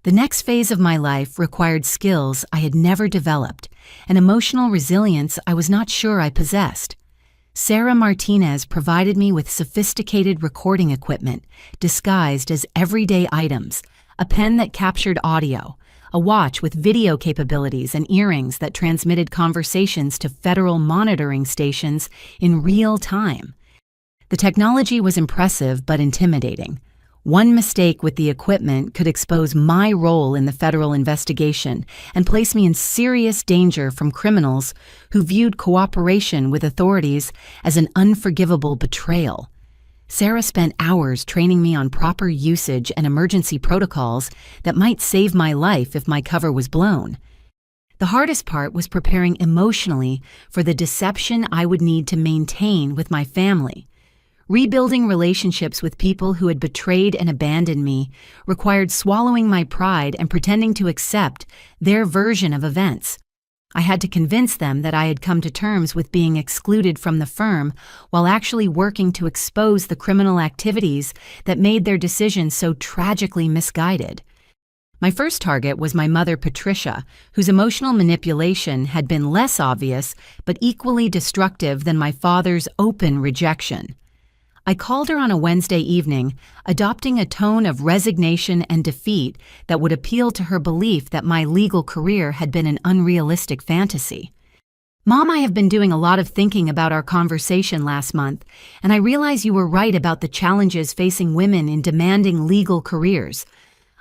Speaker 1: The next phase of my life required skills I had never developed, and emotional resilience I was not sure I possessed. Sarah Martinez provided me with sophisticated recording equipment disguised as everyday items, a pen that captured audio, a watch with video capabilities, and earrings that transmitted conversations to federal monitoring stations in real time. The technology was impressive but intimidating. One mistake with the equipment could expose my role in the federal investigation and place me in serious danger from criminals who viewed cooperation with authorities as an unforgivable betrayal. Sarah spent hours training me on proper usage and emergency protocols that might save my life if my cover was blown. The hardest part was preparing emotionally for the deception I would need to maintain with my family. Rebuilding relationships with people who had betrayed and abandoned me required swallowing my pride and pretending to accept their version of events. I had to convince them that I had come to terms with being excluded from the firm while actually working to expose the criminal activities that made their decision so tragically misguided. My first target was my mother, Patricia, whose emotional manipulation had been less obvious but equally destructive than my father's open rejection. I called her on a Wednesday evening, adopting a tone of resignation and defeat that would appeal to her belief that my legal career had been an unrealistic fantasy. "Mom, I have been doing a lot of thinking about our conversation last month, and I realize you were right about the challenges facing women in demanding legal careers.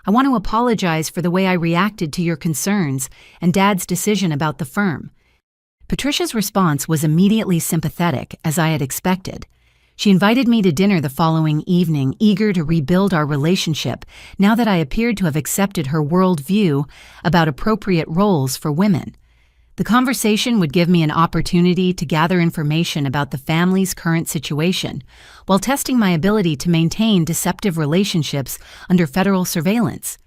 Speaker 1: I want to apologize for the way I reacted to your concerns and Dad's decision about the firm." Patricia's response was immediately sympathetic, as I had expected. She invited me to dinner the following evening, eager to rebuild our relationship now that I appeared to have accepted her worldview about appropriate roles for women. The conversation would give me an opportunity to gather information about the family's current situation, while testing my ability to maintain deceptive relationships under federal surveillance.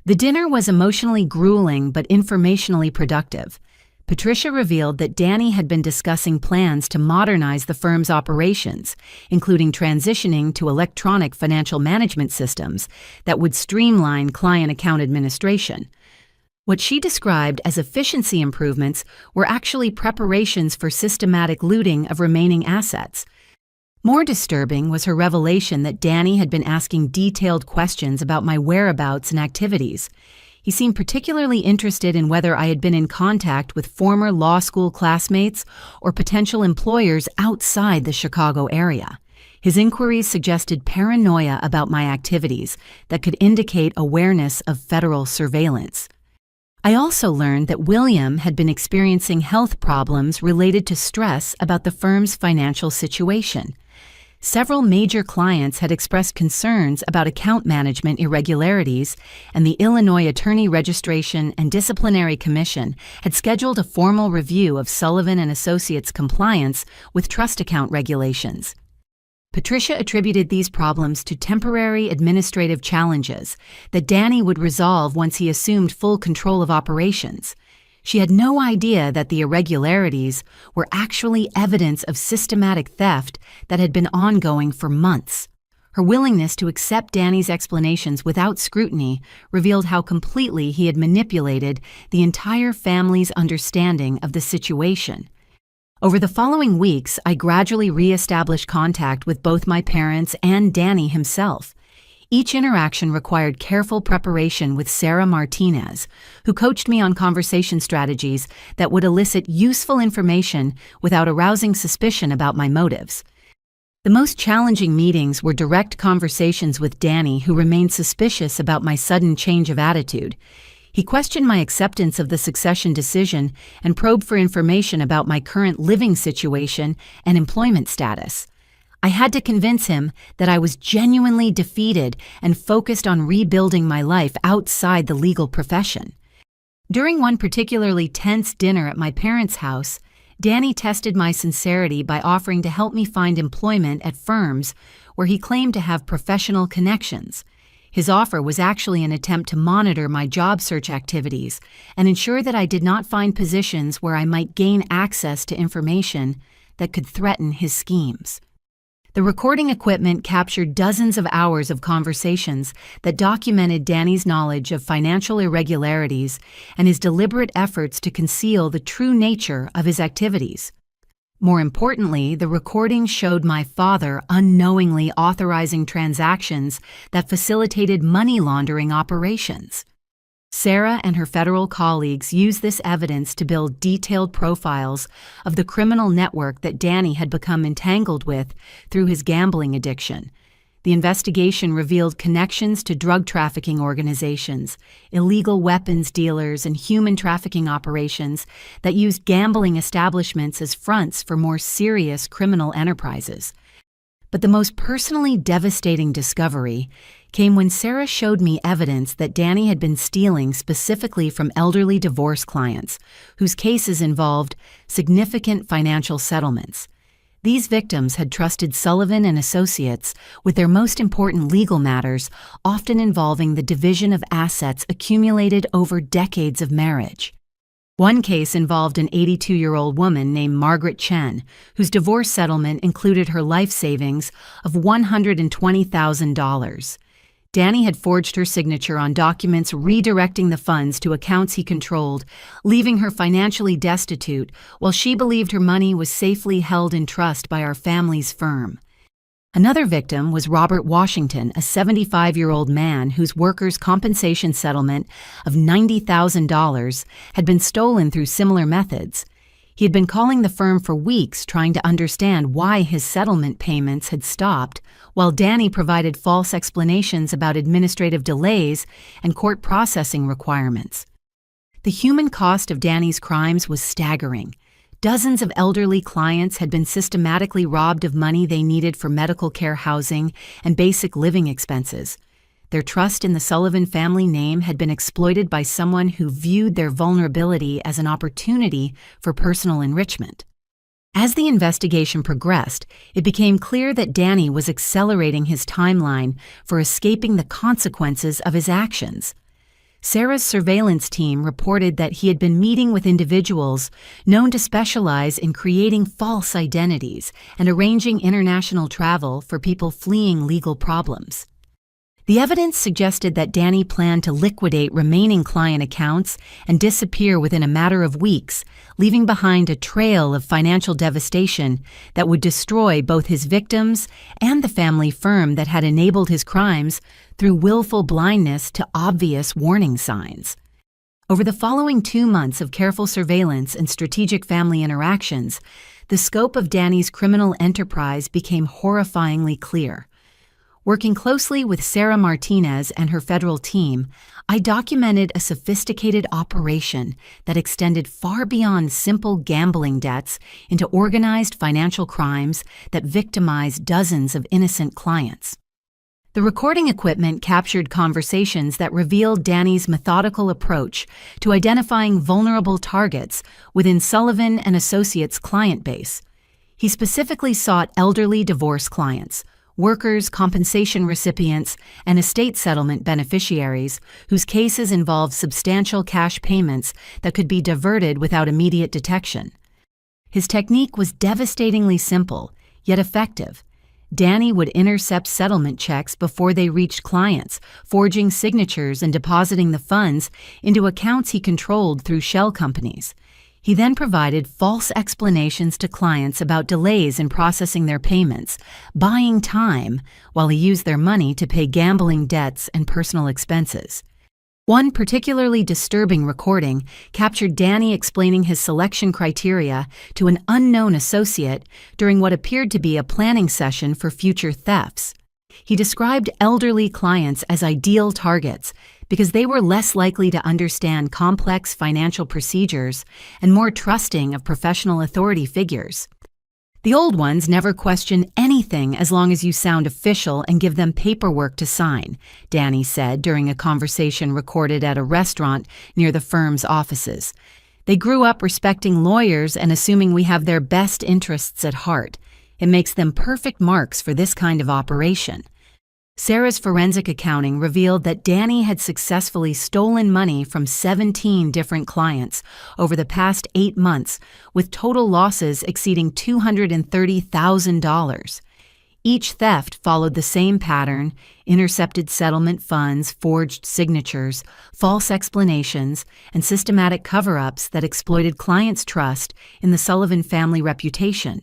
Speaker 1: The dinner was emotionally grueling but informationally productive. Patricia revealed that Danny had been discussing plans to modernize the firm's operations, including transitioning to electronic financial management systems that would streamline client account administration. What she described as efficiency improvements were actually preparations for systematic looting of remaining assets. More disturbing was her revelation that Danny had been asking detailed questions about my whereabouts and activities. He seemed particularly interested in whether I had been in contact with former law school classmates or potential employers outside the Chicago area. His inquiries suggested paranoia about my activities that could indicate awareness of federal surveillance. I also learned that William had been experiencing health problems related to stress about the firm's financial situation. Several major clients had expressed concerns about account management irregularities, and the Illinois Attorney Registration and Disciplinary Commission had scheduled a formal review of Sullivan & Associates' compliance with trust account regulations. Patricia attributed these problems to temporary administrative challenges that Danny would resolve once he assumed full control of operations. She had no idea that the irregularities were actually evidence of systematic theft that had been ongoing for months. Her willingness to accept Danny's explanations without scrutiny revealed how completely he had manipulated the entire family's understanding of the situation. Over the following weeks, I gradually re-established contact with both my parents and Danny himself. Each interaction required careful preparation with Sarah Martinez, who coached me on conversation strategies that would elicit useful information without arousing suspicion about my motives. The most challenging meetings were direct conversations with Danny, who remained suspicious about my sudden change of attitude. He questioned my acceptance of the succession decision and probed for information about my current living situation and employment status. I had to convince him that I was genuinely defeated and focused on rebuilding my life outside the legal profession. During one particularly tense dinner at my parents' house, Danny tested my sincerity by offering to help me find employment at firms where he claimed to have professional connections. His offer was actually an attempt to monitor my job search activities and ensure that I did not find positions where I might gain access to information that could threaten his schemes. The recording equipment captured dozens of hours of conversations that documented Danny's knowledge of financial irregularities and his deliberate efforts to conceal the true nature of his activities. More importantly, the recording showed my father unknowingly authorizing transactions that facilitated money laundering operations. Sarah and her federal colleagues used this evidence to build detailed profiles of the criminal network that Danny had become entangled with through his gambling addiction. The investigation revealed connections to drug trafficking organizations, illegal weapons dealers, and human trafficking operations that used gambling establishments as fronts for more serious criminal enterprises. But the most personally devastating discovery came when Sarah showed me evidence that Danny had been stealing specifically from elderly divorce clients, whose cases involved significant financial settlements. These victims had trusted Sullivan and Associates with their most important legal matters, often involving the division of assets accumulated over decades of marriage. One case involved an 82-year-old woman named Margaret Chen, whose divorce settlement included her life savings of $120,000. Danny had forged her signature on documents redirecting the funds to accounts he controlled, leaving her financially destitute while she believed her money was safely held in trust by our family's firm. Another victim was Robert Washington, a 75-year-old man whose workers' compensation settlement of $90,000 had been stolen through similar methods. He had been calling the firm for weeks trying to understand why his settlement payments had stopped, while Danny provided false explanations about administrative delays and court processing requirements. The human cost of Danny's crimes was staggering. Dozens of elderly clients had been systematically robbed of money they needed for medical care, housing, and basic living expenses. Their trust in the Sullivan family name had been exploited by someone who viewed their vulnerability as an opportunity for personal enrichment. As the investigation progressed, it became clear that Danny was accelerating his timeline for escaping the consequences of his actions. Sarah's surveillance team reported that he had been meeting with individuals known to specialize in creating false identities and arranging international travel for people fleeing legal problems. The evidence suggested that Danny planned to liquidate remaining client accounts and disappear within a matter of weeks, leaving behind a trail of financial devastation that would destroy both his victims and the family firm that had enabled his crimes through willful blindness to obvious warning signs. Over the following 2 months of careful surveillance and strategic family interactions, the scope of Danny's criminal enterprise became horrifyingly clear. Working closely with Sarah Martinez and her federal team, I documented a sophisticated operation that extended far beyond simple gambling debts into organized financial crimes that victimized dozens of innocent clients. The recording equipment captured conversations that revealed Danny's methodical approach to identifying vulnerable targets within Sullivan and Associates' client base. He specifically sought elderly divorce clients, workers' compensation recipients, and estate settlement beneficiaries whose cases involved substantial cash payments that could be diverted without immediate detection. His technique was devastatingly simple, yet effective. Danny would intercept settlement checks before they reached clients, forging signatures and depositing the funds into accounts he controlled through shell companies. He then provided false explanations to clients about delays in processing their payments, buying time while he used their money to pay gambling debts and personal expenses. One particularly disturbing recording captured Danny explaining his selection criteria to an unknown associate during what appeared to be a planning session for future thefts. He described elderly clients as ideal targets because they were less likely to understand complex financial procedures and more trusting of professional authority figures. The old ones never question anything as long as you sound official and give them paperwork to sign, Danny said during a conversation recorded at a restaurant near the firm's offices. They grew up respecting lawyers and assuming we have their best interests at heart. It makes them perfect marks for this kind of operation. Sarah's forensic accounting revealed that Danny had successfully stolen money from 17 different clients over the past 8 months, with total losses exceeding $230,000. Each theft followed the same pattern: intercepted settlement funds, forged signatures, false explanations, and systematic cover-ups that exploited clients' trust in the Sullivan family reputation.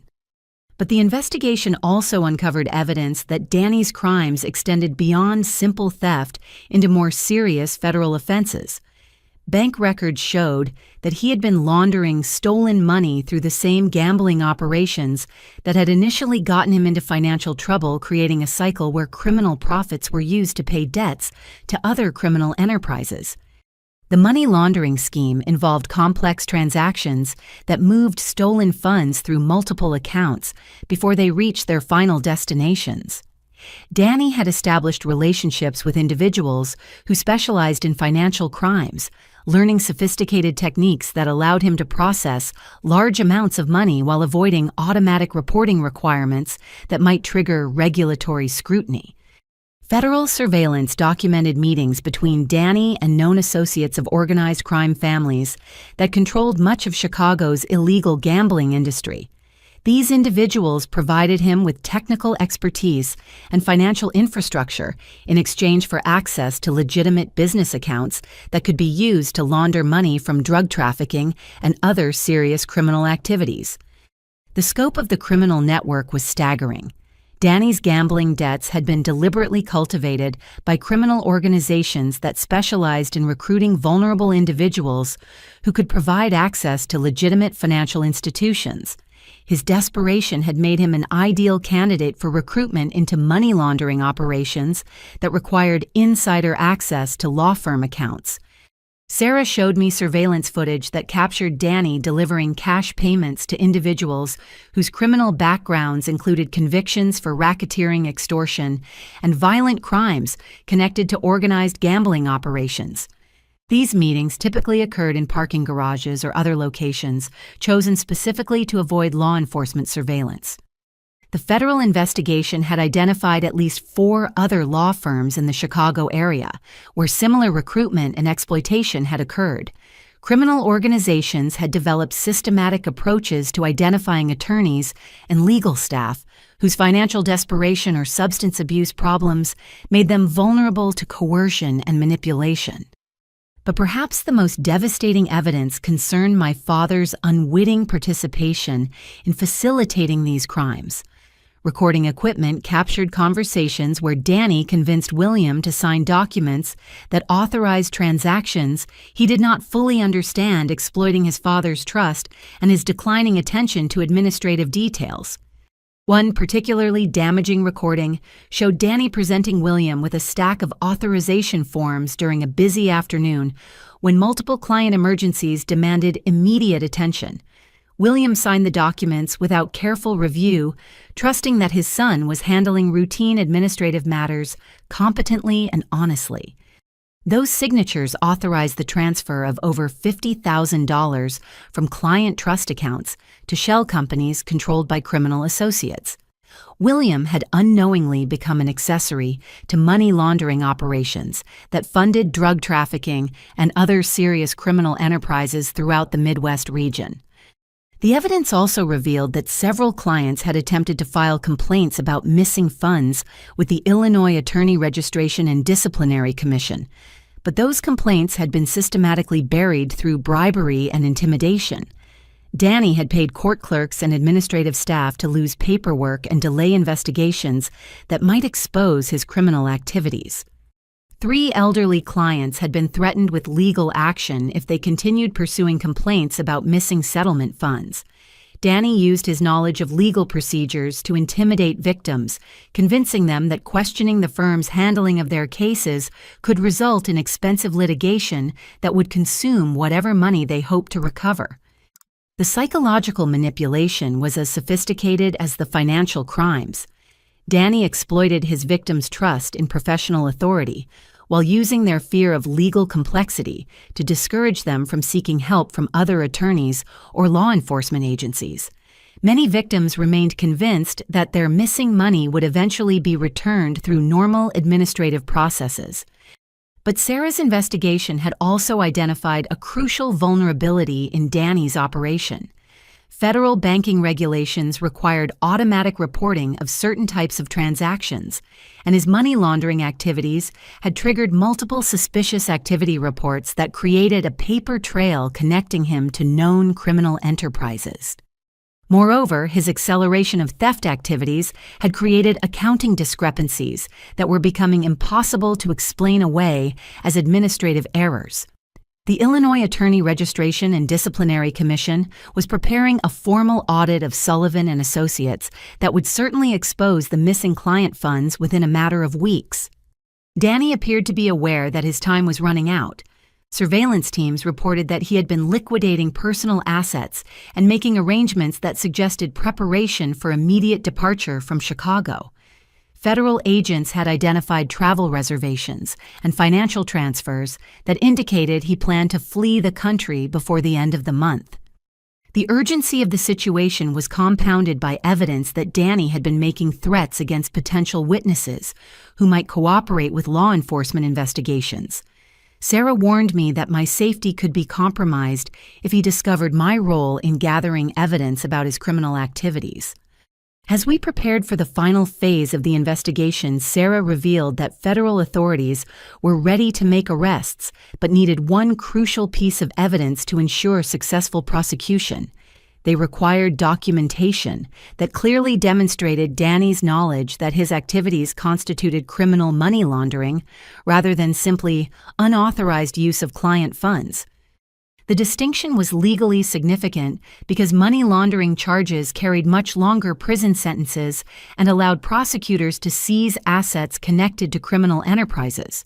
Speaker 1: But the investigation also uncovered evidence that Danny's crimes extended beyond simple theft into more serious federal offenses. Bank records showed that he had been laundering stolen money through the same gambling operations that had initially gotten him into financial trouble, creating a cycle where criminal profits were used to pay debts to other criminal enterprises. The money laundering scheme involved complex transactions that moved stolen funds through multiple accounts before they reached their final destinations. Danny had established relationships with individuals who specialized in financial crimes, learning sophisticated techniques that allowed him to process large amounts of money while avoiding automatic reporting requirements that might trigger regulatory scrutiny. Federal surveillance documented meetings between Danny and known associates of organized crime families that controlled much of Chicago's illegal gambling industry. These individuals provided him with technical expertise and financial infrastructure in exchange for access to legitimate business accounts that could be used to launder money from drug trafficking and other serious criminal activities. The scope of the criminal network was staggering. Danny's gambling debts had been deliberately cultivated by criminal organizations that specialized in recruiting vulnerable individuals who could provide access to legitimate financial institutions. His desperation had made him an ideal candidate for recruitment into money laundering operations that required insider access to law firm accounts. Sarah showed me surveillance footage that captured Danny delivering cash payments to individuals whose criminal backgrounds included convictions for racketeering, extortion, and violent crimes connected to organized gambling operations. These meetings typically occurred in parking garages or other locations chosen specifically to avoid law enforcement surveillance. The federal investigation had identified at least 4 other law firms in the Chicago area where similar recruitment and exploitation had occurred. Criminal organizations had developed systematic approaches to identifying attorneys and legal staff whose financial desperation or substance abuse problems made them vulnerable to coercion and manipulation. But perhaps the most devastating evidence concerned my father's unwitting participation in facilitating these crimes. Recording equipment captured conversations where Danny convinced William to sign documents that authorized transactions he did not fully understand, exploiting his father's trust and his declining attention to administrative details. One particularly damaging recording showed Danny presenting William with a stack of authorization forms during a busy afternoon when multiple client emergencies demanded immediate attention. William signed the documents without careful review, trusting that his son was handling routine administrative matters competently and honestly. Those signatures authorized the transfer of over $50,000 from client trust accounts to shell companies controlled by criminal associates. William had unknowingly become an accessory to money laundering operations that funded drug trafficking and other serious criminal enterprises throughout the Midwest region. The evidence also revealed that several clients had attempted to file complaints about missing funds with the Illinois Attorney Registration and Disciplinary Commission, but those complaints had been systematically buried through bribery and intimidation. Danny had paid court clerks and administrative staff to lose paperwork and delay investigations that might expose his criminal activities. 3 elderly clients had been threatened with legal action if they continued pursuing complaints about missing settlement funds. Danny used his knowledge of legal procedures to intimidate victims, convincing them that questioning the firm's handling of their cases could result in expensive litigation that would consume whatever money they hoped to recover. The psychological manipulation was as sophisticated as the financial crimes. Danny exploited his victims' trust in professional authority while using their fear of legal complexity to discourage them from seeking help from other attorneys or law enforcement agencies. Many victims remained convinced that their missing money would eventually be returned through normal administrative processes. But Sarah's investigation had also identified a crucial vulnerability in Danny's operation. Federal banking regulations required automatic reporting of certain types of transactions, and his money laundering activities had triggered multiple suspicious activity reports that created a paper trail connecting him to known criminal enterprises. Moreover, his acceleration of theft activities had created accounting discrepancies that were becoming impossible to explain away as administrative errors. The Illinois Attorney Registration and Disciplinary Commission was preparing a formal audit of Sullivan and Associates that would certainly expose the missing client funds within a matter of weeks. Danny appeared to be aware that his time was running out. Surveillance teams reported that he had been liquidating personal assets and making arrangements that suggested preparation for immediate departure from Chicago. Federal agents had identified travel reservations and financial transfers that indicated he planned to flee the country before the end of the month. The urgency of the situation was compounded by evidence that Danny had been making threats against potential witnesses who might cooperate with law enforcement investigations. Sarah warned me that my safety could be compromised if he discovered my role in gathering evidence about his criminal activities. As we prepared for the final phase of the investigation, Sarah revealed that federal authorities were ready to make arrests, but needed one crucial piece of evidence to ensure successful prosecution. They required documentation that clearly demonstrated Danny's knowledge that his activities constituted criminal money laundering rather than simply unauthorized use of client funds. The distinction was legally significant because money laundering charges carried much longer prison sentences and allowed prosecutors to seize assets connected to criminal enterprises.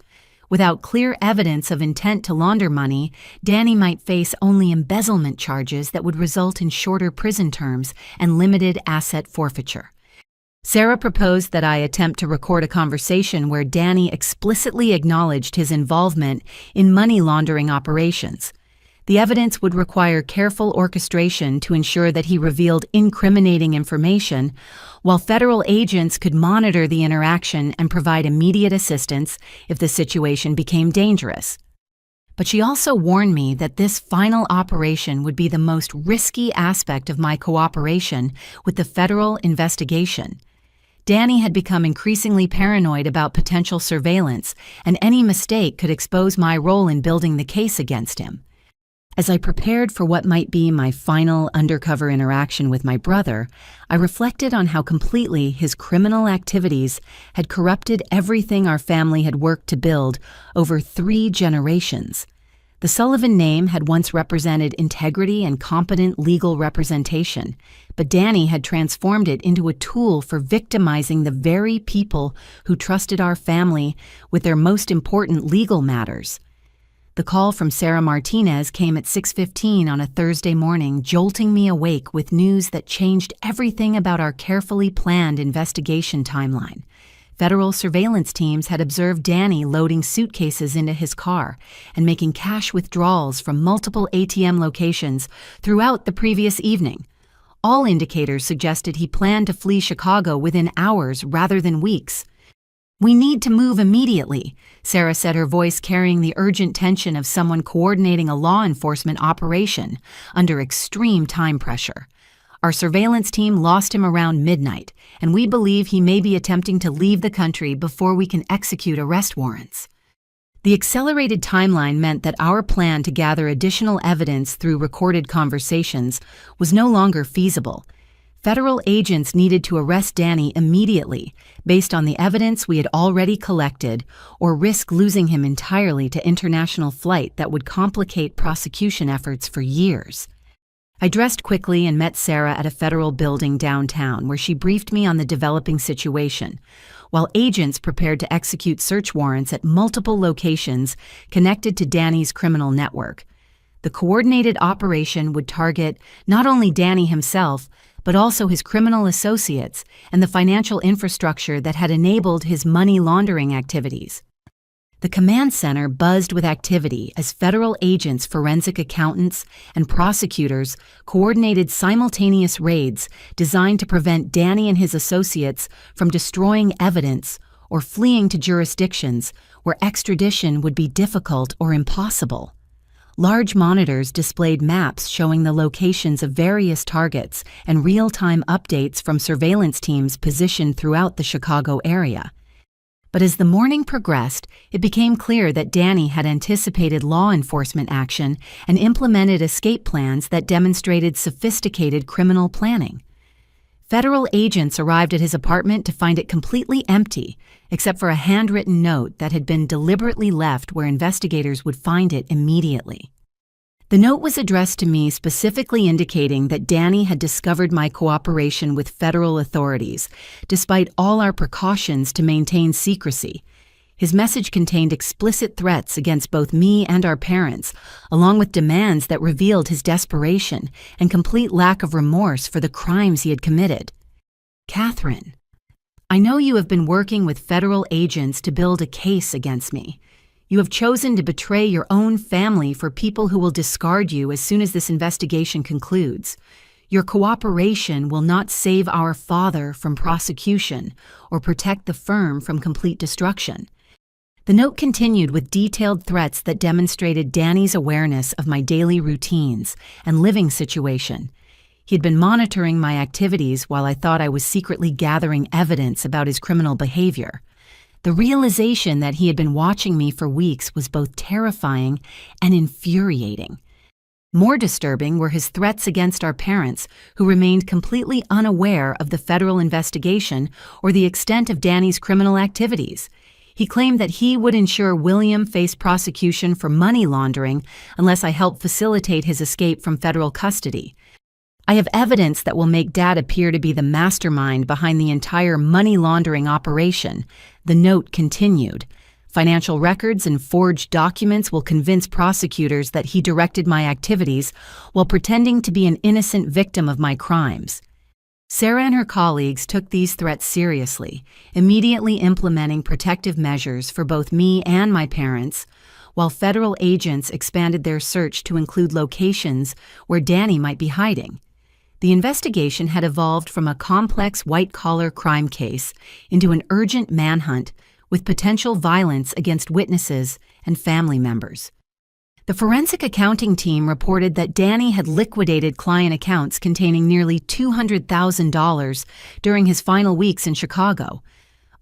Speaker 1: Without clear evidence of intent to launder money, Danny might face only embezzlement charges that would result in shorter prison terms and limited asset forfeiture. Sarah proposed that I attempt to record a conversation where Danny explicitly acknowledged his involvement in money laundering operations. The evidence would require careful orchestration to ensure that he revealed incriminating information, while federal agents could monitor the interaction and provide immediate assistance if the situation became dangerous. But she also warned me that this final operation would be the most risky aspect of my cooperation with the federal investigation. Danny had become increasingly paranoid about potential surveillance, and any mistake could expose my role in building the case against him. As I prepared for what might be my final undercover interaction with my brother, I reflected on how completely his criminal activities had corrupted everything our family had worked to build over 3 generations. The Sullivan name had once represented integrity and competent legal representation, but Danny had transformed it into a tool for victimizing the very people who trusted our family with their most important legal matters. The call from Sarah Martinez came at 6:15 on a Thursday morning, jolting me awake with news that changed everything about our carefully planned investigation timeline. federal surveillance teams had observed Danny loading suitcases into his car and making cash withdrawals from multiple ATM locations throughout the previous evening. All indicators suggested he planned to flee Chicago within hours rather than weeks. "We need to move immediately," Sarah said, her voice carrying the urgent tension of someone coordinating a law enforcement operation under extreme time pressure. "Our surveillance team lost him around midnight, and we believe he may be attempting to leave the country before we can execute arrest warrants." The accelerated timeline meant that our plan to gather additional evidence through recorded conversations was no longer feasible. Federal agents needed to arrest Danny immediately based on the evidence we had already collected, or risk losing him entirely to international flight that would complicate prosecution efforts for years. I dressed quickly and met Sarah at a federal building downtown where she briefed me on the developing situation, while agents prepared to execute search warrants at multiple locations connected to Danny's criminal network. The coordinated operation would target not only Danny himself, but also his criminal associates and the financial infrastructure that had enabled his money laundering activities. The command center buzzed with activity as federal agents, forensic accountants, and prosecutors coordinated simultaneous raids designed to prevent Danny and his associates from destroying evidence or fleeing to jurisdictions where extradition would be difficult or impossible. Large monitors displayed maps showing the locations of various targets and real-time updates from surveillance teams positioned throughout the Chicago area. But as the morning progressed, it became clear that Danny had anticipated law enforcement action and implemented escape plans that demonstrated sophisticated criminal planning. Federal agents arrived at his apartment to find it completely empty, except for a handwritten note that had been deliberately left where investigators would find it immediately. The note was addressed to me, specifically indicating that Danny had discovered my cooperation with federal authorities, despite all our precautions to maintain secrecy. His message contained explicit threats against both me and our parents, along with demands that revealed his desperation and complete lack of remorse for the crimes he had committed. "Catherine, I know you have been working with federal agents to build a case against me. You have chosen to betray your own family for people who will discard you as soon as this investigation concludes. Your cooperation will not save our father from prosecution or protect the firm from complete destruction." The note continued with detailed threats that demonstrated Danny's awareness of my daily routines and living situation. He had been monitoring my activities while I thought I was secretly gathering evidence about his criminal behavior. The realization that he had been watching me for weeks was both terrifying and infuriating. More disturbing were his threats against our parents, who remained completely unaware of the federal investigation or the extent of Danny's criminal activities. He claimed that he would ensure William faced prosecution for money laundering unless I helped facilitate his escape from federal custody. "I have evidence that will make Dad appear to be the mastermind behind the entire money laundering operation," the note continued. "Financial records and forged documents will convince prosecutors that he directed my activities while pretending to be an innocent victim of my crimes." Sarah and her colleagues took these threats seriously, immediately implementing protective measures for both me and my parents, while federal agents expanded their search to include locations where Danny might be hiding. The investigation had evolved from a complex white-collar crime case into an urgent manhunt with potential violence against witnesses and family members. The forensic accounting team reported that Danny had liquidated client accounts containing nearly $200,000 during his final weeks in Chicago.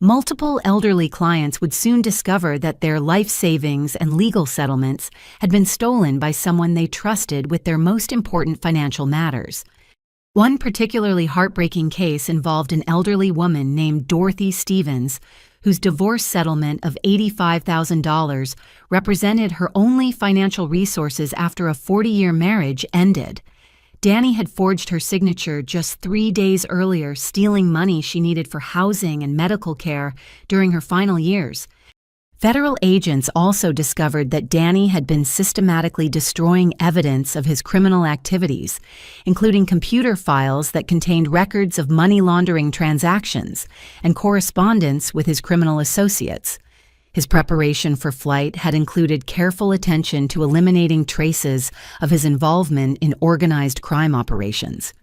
Speaker 1: Multiple elderly clients would soon discover that their life savings and legal settlements had been stolen by someone they trusted with their most important financial matters. One particularly heartbreaking case involved an elderly woman named Dorothy Stevens, whose divorce settlement of $85,000 represented her only financial resources after a 40-year marriage ended. Danny had forged her signature just 3 days earlier, stealing money she needed for housing and medical care during her final years. Federal agents also discovered that Danny had been systematically destroying evidence of his criminal activities, including computer files that contained records of money laundering transactions and correspondence with his criminal associates. His preparation for flight had included careful attention to eliminating traces of his involvement in organized crime operations.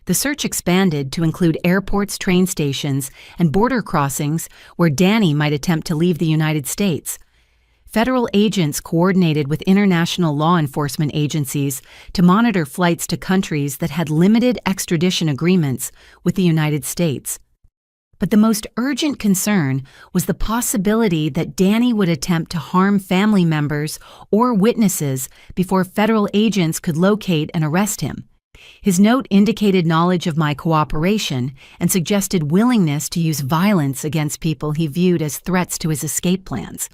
Speaker 1: The search expanded to include airports, train stations, and border crossings where Danny might attempt to leave the United States. Federal agents coordinated with international law enforcement agencies to monitor flights to countries that had limited extradition agreements with the United States. But the most urgent concern was the possibility that Danny would attempt to harm family members or witnesses before federal agents could locate and arrest him. His note indicated knowledge of my cooperation and suggested willingness to use violence against people he viewed as threats to his escape plans.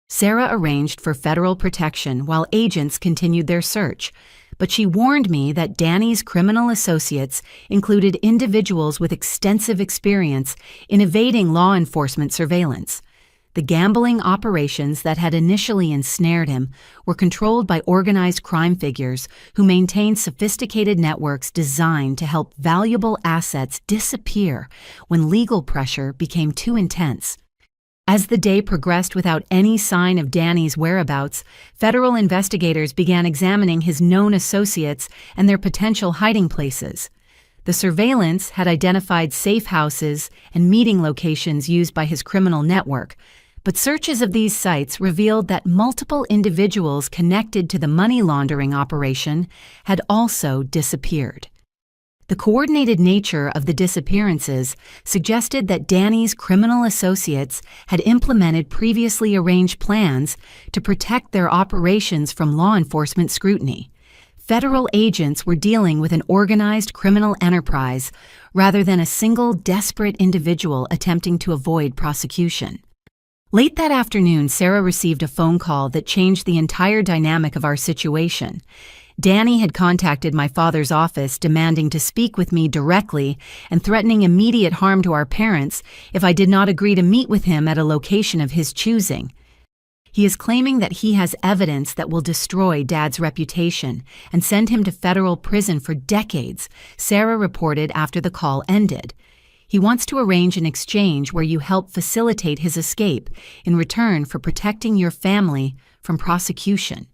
Speaker 1: Sarah arranged for federal protection while agents continued their search, but she warned me that Danny's criminal associates included individuals with extensive experience in evading law enforcement surveillance. The gambling operations that had initially ensnared him were controlled by organized crime figures who maintained sophisticated networks designed to help valuable assets disappear when legal pressure became too intense. As the day progressed without any sign of Danny's whereabouts, federal investigators began examining his known associates and their potential hiding places. The surveillance had identified safe houses and meeting locations used by his criminal network, but searches of these sites revealed that multiple individuals connected to the money laundering operation had also disappeared. The coordinated nature of the disappearances suggested that Danny's criminal associates had implemented previously arranged plans to protect their operations from law enforcement scrutiny. Federal agents were dealing with an organized criminal enterprise rather than a single desperate individual attempting to avoid prosecution. Late that afternoon, Sarah received a phone call that changed the entire dynamic of our situation. Danny had contacted my father's office demanding to speak with me directly and threatening immediate harm to our parents if I did not agree to meet with him at a location of his choosing. He is claiming that he has evidence that will destroy Dad's reputation and send him to federal prison for decades, Sarah reported after the call ended. He wants to arrange an exchange where you help facilitate his escape in return for protecting your family from prosecution.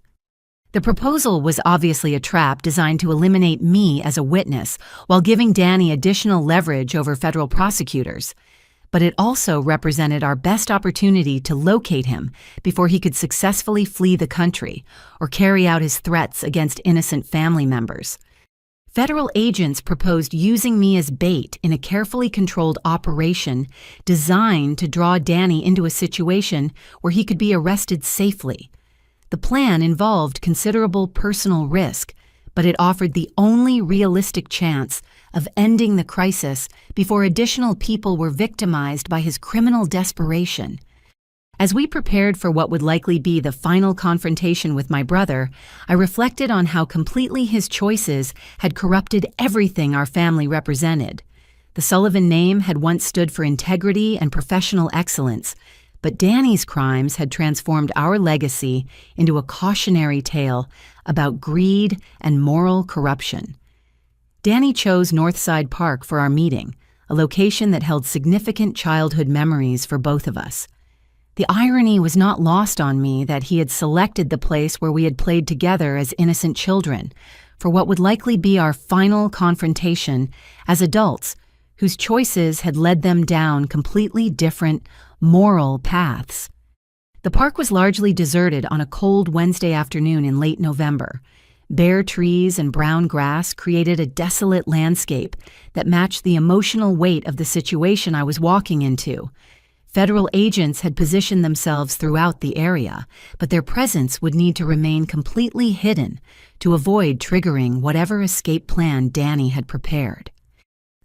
Speaker 1: The proposal was obviously a trap designed to eliminate me as a witness while giving Danny additional leverage over federal prosecutors. But it also represented our best opportunity to locate him before he could successfully flee the country or carry out his threats against innocent family members. Federal agents proposed using me as bait in a carefully controlled operation designed to draw Danny into a situation where he could be arrested safely. The plan involved considerable personal risk, but it offered the only realistic chance of ending the crisis before additional people were victimized by his criminal desperation. As we prepared for what would likely be the final confrontation with my brother, I reflected on how completely his choices had corrupted everything our family represented. The Sullivan name had once stood for integrity and professional excellence, but Danny's crimes had transformed our legacy into a cautionary tale about greed and moral corruption. Danny chose Northside Park for our meeting, a location that held significant childhood memories for both of us. The irony was not lost on me that he had selected the place where we had played together as innocent children for what would likely be our final confrontation as adults whose choices had led them down completely different moral paths. The park was largely deserted on a cold Wednesday afternoon in late November. Bare trees and brown grass created a desolate landscape that matched the emotional weight of the situation I was walking into. Federal agents had positioned themselves throughout the area, but their presence would need to remain completely hidden to avoid triggering whatever escape plan Danny had prepared.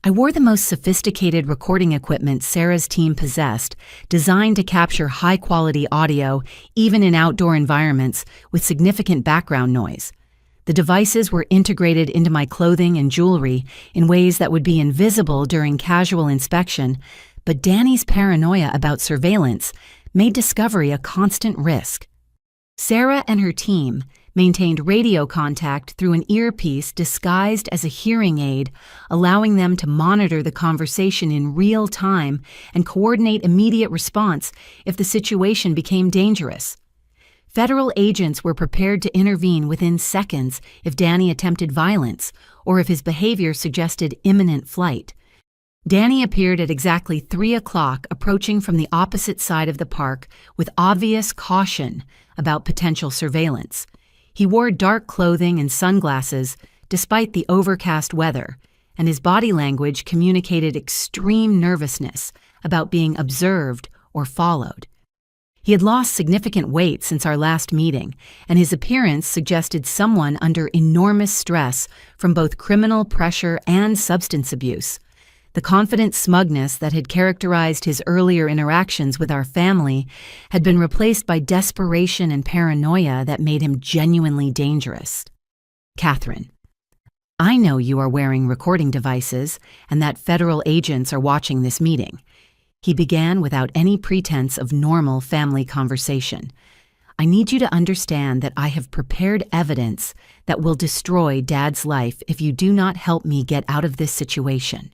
Speaker 1: I wore the most sophisticated recording equipment Sarah's team possessed, designed to capture high-quality audio even in outdoor environments with significant background noise. The devices were integrated into my clothing and jewelry in ways that would be invisible during casual inspection, but Danny's paranoia about surveillance made discovery a constant risk. Sarah and her team maintained radio contact through an earpiece disguised as a hearing aid, allowing them to monitor the conversation in real time and coordinate immediate response if the situation became dangerous. Federal agents were prepared to intervene within seconds if Danny attempted violence or if his behavior suggested imminent flight. Danny appeared at exactly 3 o'clock, approaching from the opposite side of the park with obvious caution about potential surveillance. He wore dark clothing and sunglasses despite the overcast weather, and his body language communicated extreme nervousness about being observed or followed. He had lost significant weight since our last meeting, and his appearance suggested someone under enormous stress from both criminal pressure and substance abuse. The confident smugness that had characterized his earlier interactions with our family had been replaced by desperation and paranoia that made him genuinely dangerous. Catherine, I know you are wearing recording devices and that federal agents are watching this meeting. He began without any pretense of normal family conversation. I need you to understand that I have prepared evidence that will destroy Dad's life if you do not help me get out of this situation.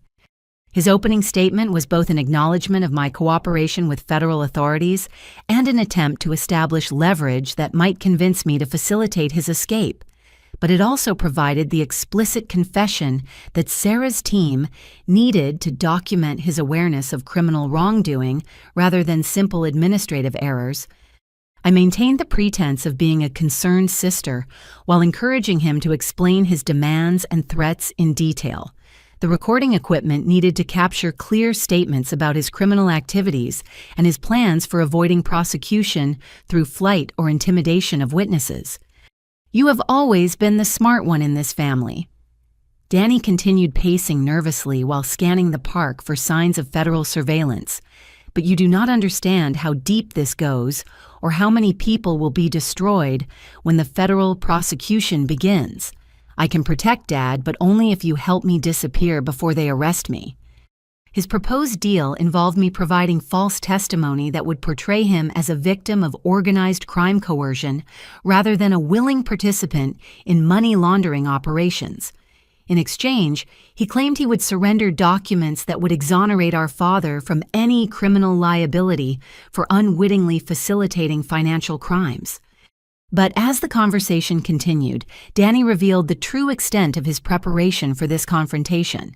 Speaker 1: His opening statement was both an acknowledgement of my cooperation with federal authorities and an attempt to establish leverage that might convince me to facilitate his escape. But it also provided the explicit confession that Sarah's team needed to document his awareness of criminal wrongdoing rather than simple administrative errors. I maintained the pretense of being a concerned sister while encouraging him to explain his demands and threats in detail. The recording equipment needed to capture clear statements about his criminal activities and his plans for avoiding prosecution through flight or intimidation of witnesses. You have always been the smart one in this family. Danny continued pacing nervously while scanning the park for signs of federal surveillance. But you do not understand how deep this goes or how many people will be destroyed when the federal prosecution begins. I can protect Dad, but only if you help me disappear before they arrest me. His proposed deal involved me providing false testimony that would portray him as a victim of organized crime coercion rather than a willing participant in money laundering operations. In exchange, he claimed he would surrender documents that would exonerate our father from any criminal liability for unwittingly facilitating financial crimes. But as the conversation continued, Danny revealed the true extent of his preparation for this confrontation.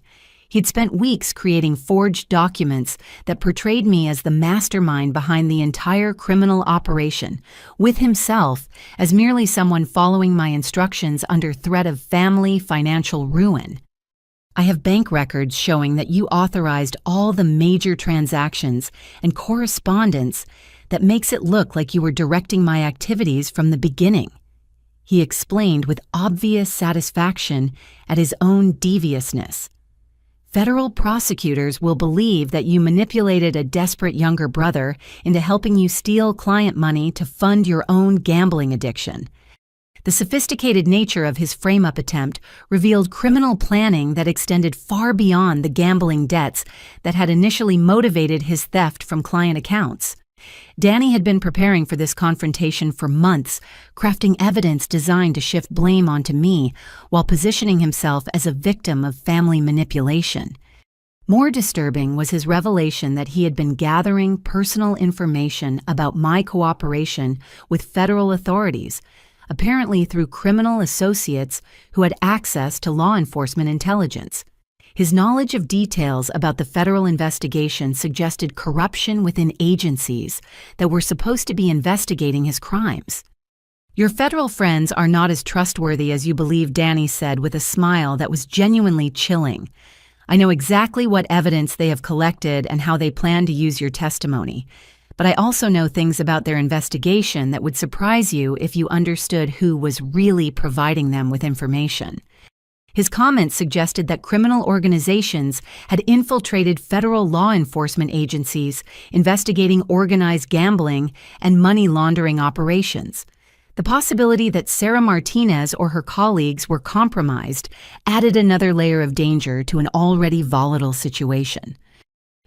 Speaker 1: He'd spent weeks creating forged documents that portrayed me as the mastermind behind the entire criminal operation, with himself as merely someone following my instructions under threat of family financial ruin. I have bank records showing that you authorized all the major transactions and correspondence that makes it look like you were directing my activities from the beginning. He explained with obvious satisfaction at his own deviousness. Federal prosecutors will believe that you manipulated a desperate younger brother into helping you steal client money to fund your own gambling addiction. The sophisticated nature of his frame-up attempt revealed criminal planning that extended far beyond the gambling debts that had initially motivated his theft from client accounts. Danny had been preparing for this confrontation for months, crafting evidence designed to shift blame onto me while positioning himself as a victim of family manipulation. More disturbing was his revelation that he had been gathering personal information about my cooperation with federal authorities, apparently through criminal associates who had access to law enforcement intelligence. His knowledge of details about the federal investigation suggested corruption within agencies that were supposed to be investigating his crimes. Your federal friends are not as trustworthy as you believe, Danny said with a smile that was genuinely chilling. I know exactly what evidence they have collected and how they plan to use your testimony. But I also know things about their investigation that would surprise you if you understood who was really providing them with information. His comments suggested that criminal organizations had infiltrated federal law enforcement agencies investigating organized gambling and money laundering operations. The possibility that Sarah Martinez or her colleagues were compromised added another layer of danger to an already volatile situation.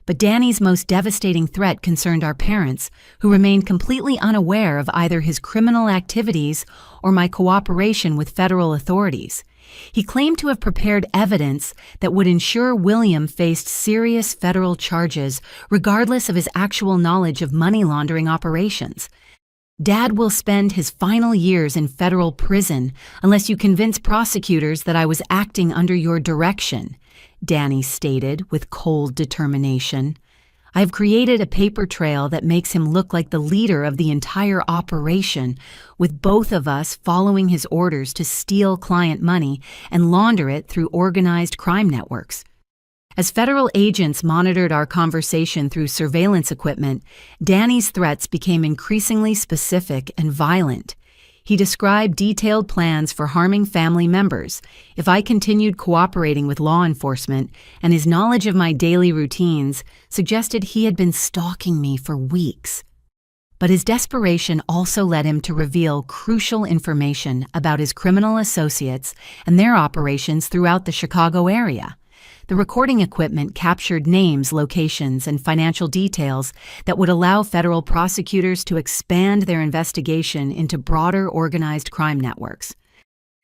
Speaker 1: But Danny's most devastating threat concerned our parents, who remained completely unaware of either his criminal activities or my cooperation with federal authorities. He claimed to have prepared evidence that would ensure William faced serious federal charges regardless of his actual knowledge of money laundering operations. "Dad will spend his final years in federal prison unless you convince prosecutors that I was acting under your direction," Danny stated with cold determination. "I have created a paper trail that makes him look like the leader of the entire operation, with both of us following his orders to steal client money and launder it through organized crime networks." As federal agents monitored our conversation through surveillance equipment, Danny's threats became increasingly specific and violent. He described detailed plans for harming family members if I continued cooperating with law enforcement, and his knowledge of my daily routines suggested he had been stalking me for weeks. But his desperation also led him to reveal crucial information about his criminal associates and their operations throughout the Chicago area. The recording equipment captured names, locations, and financial details that would allow federal prosecutors to expand their investigation into broader organized crime networks.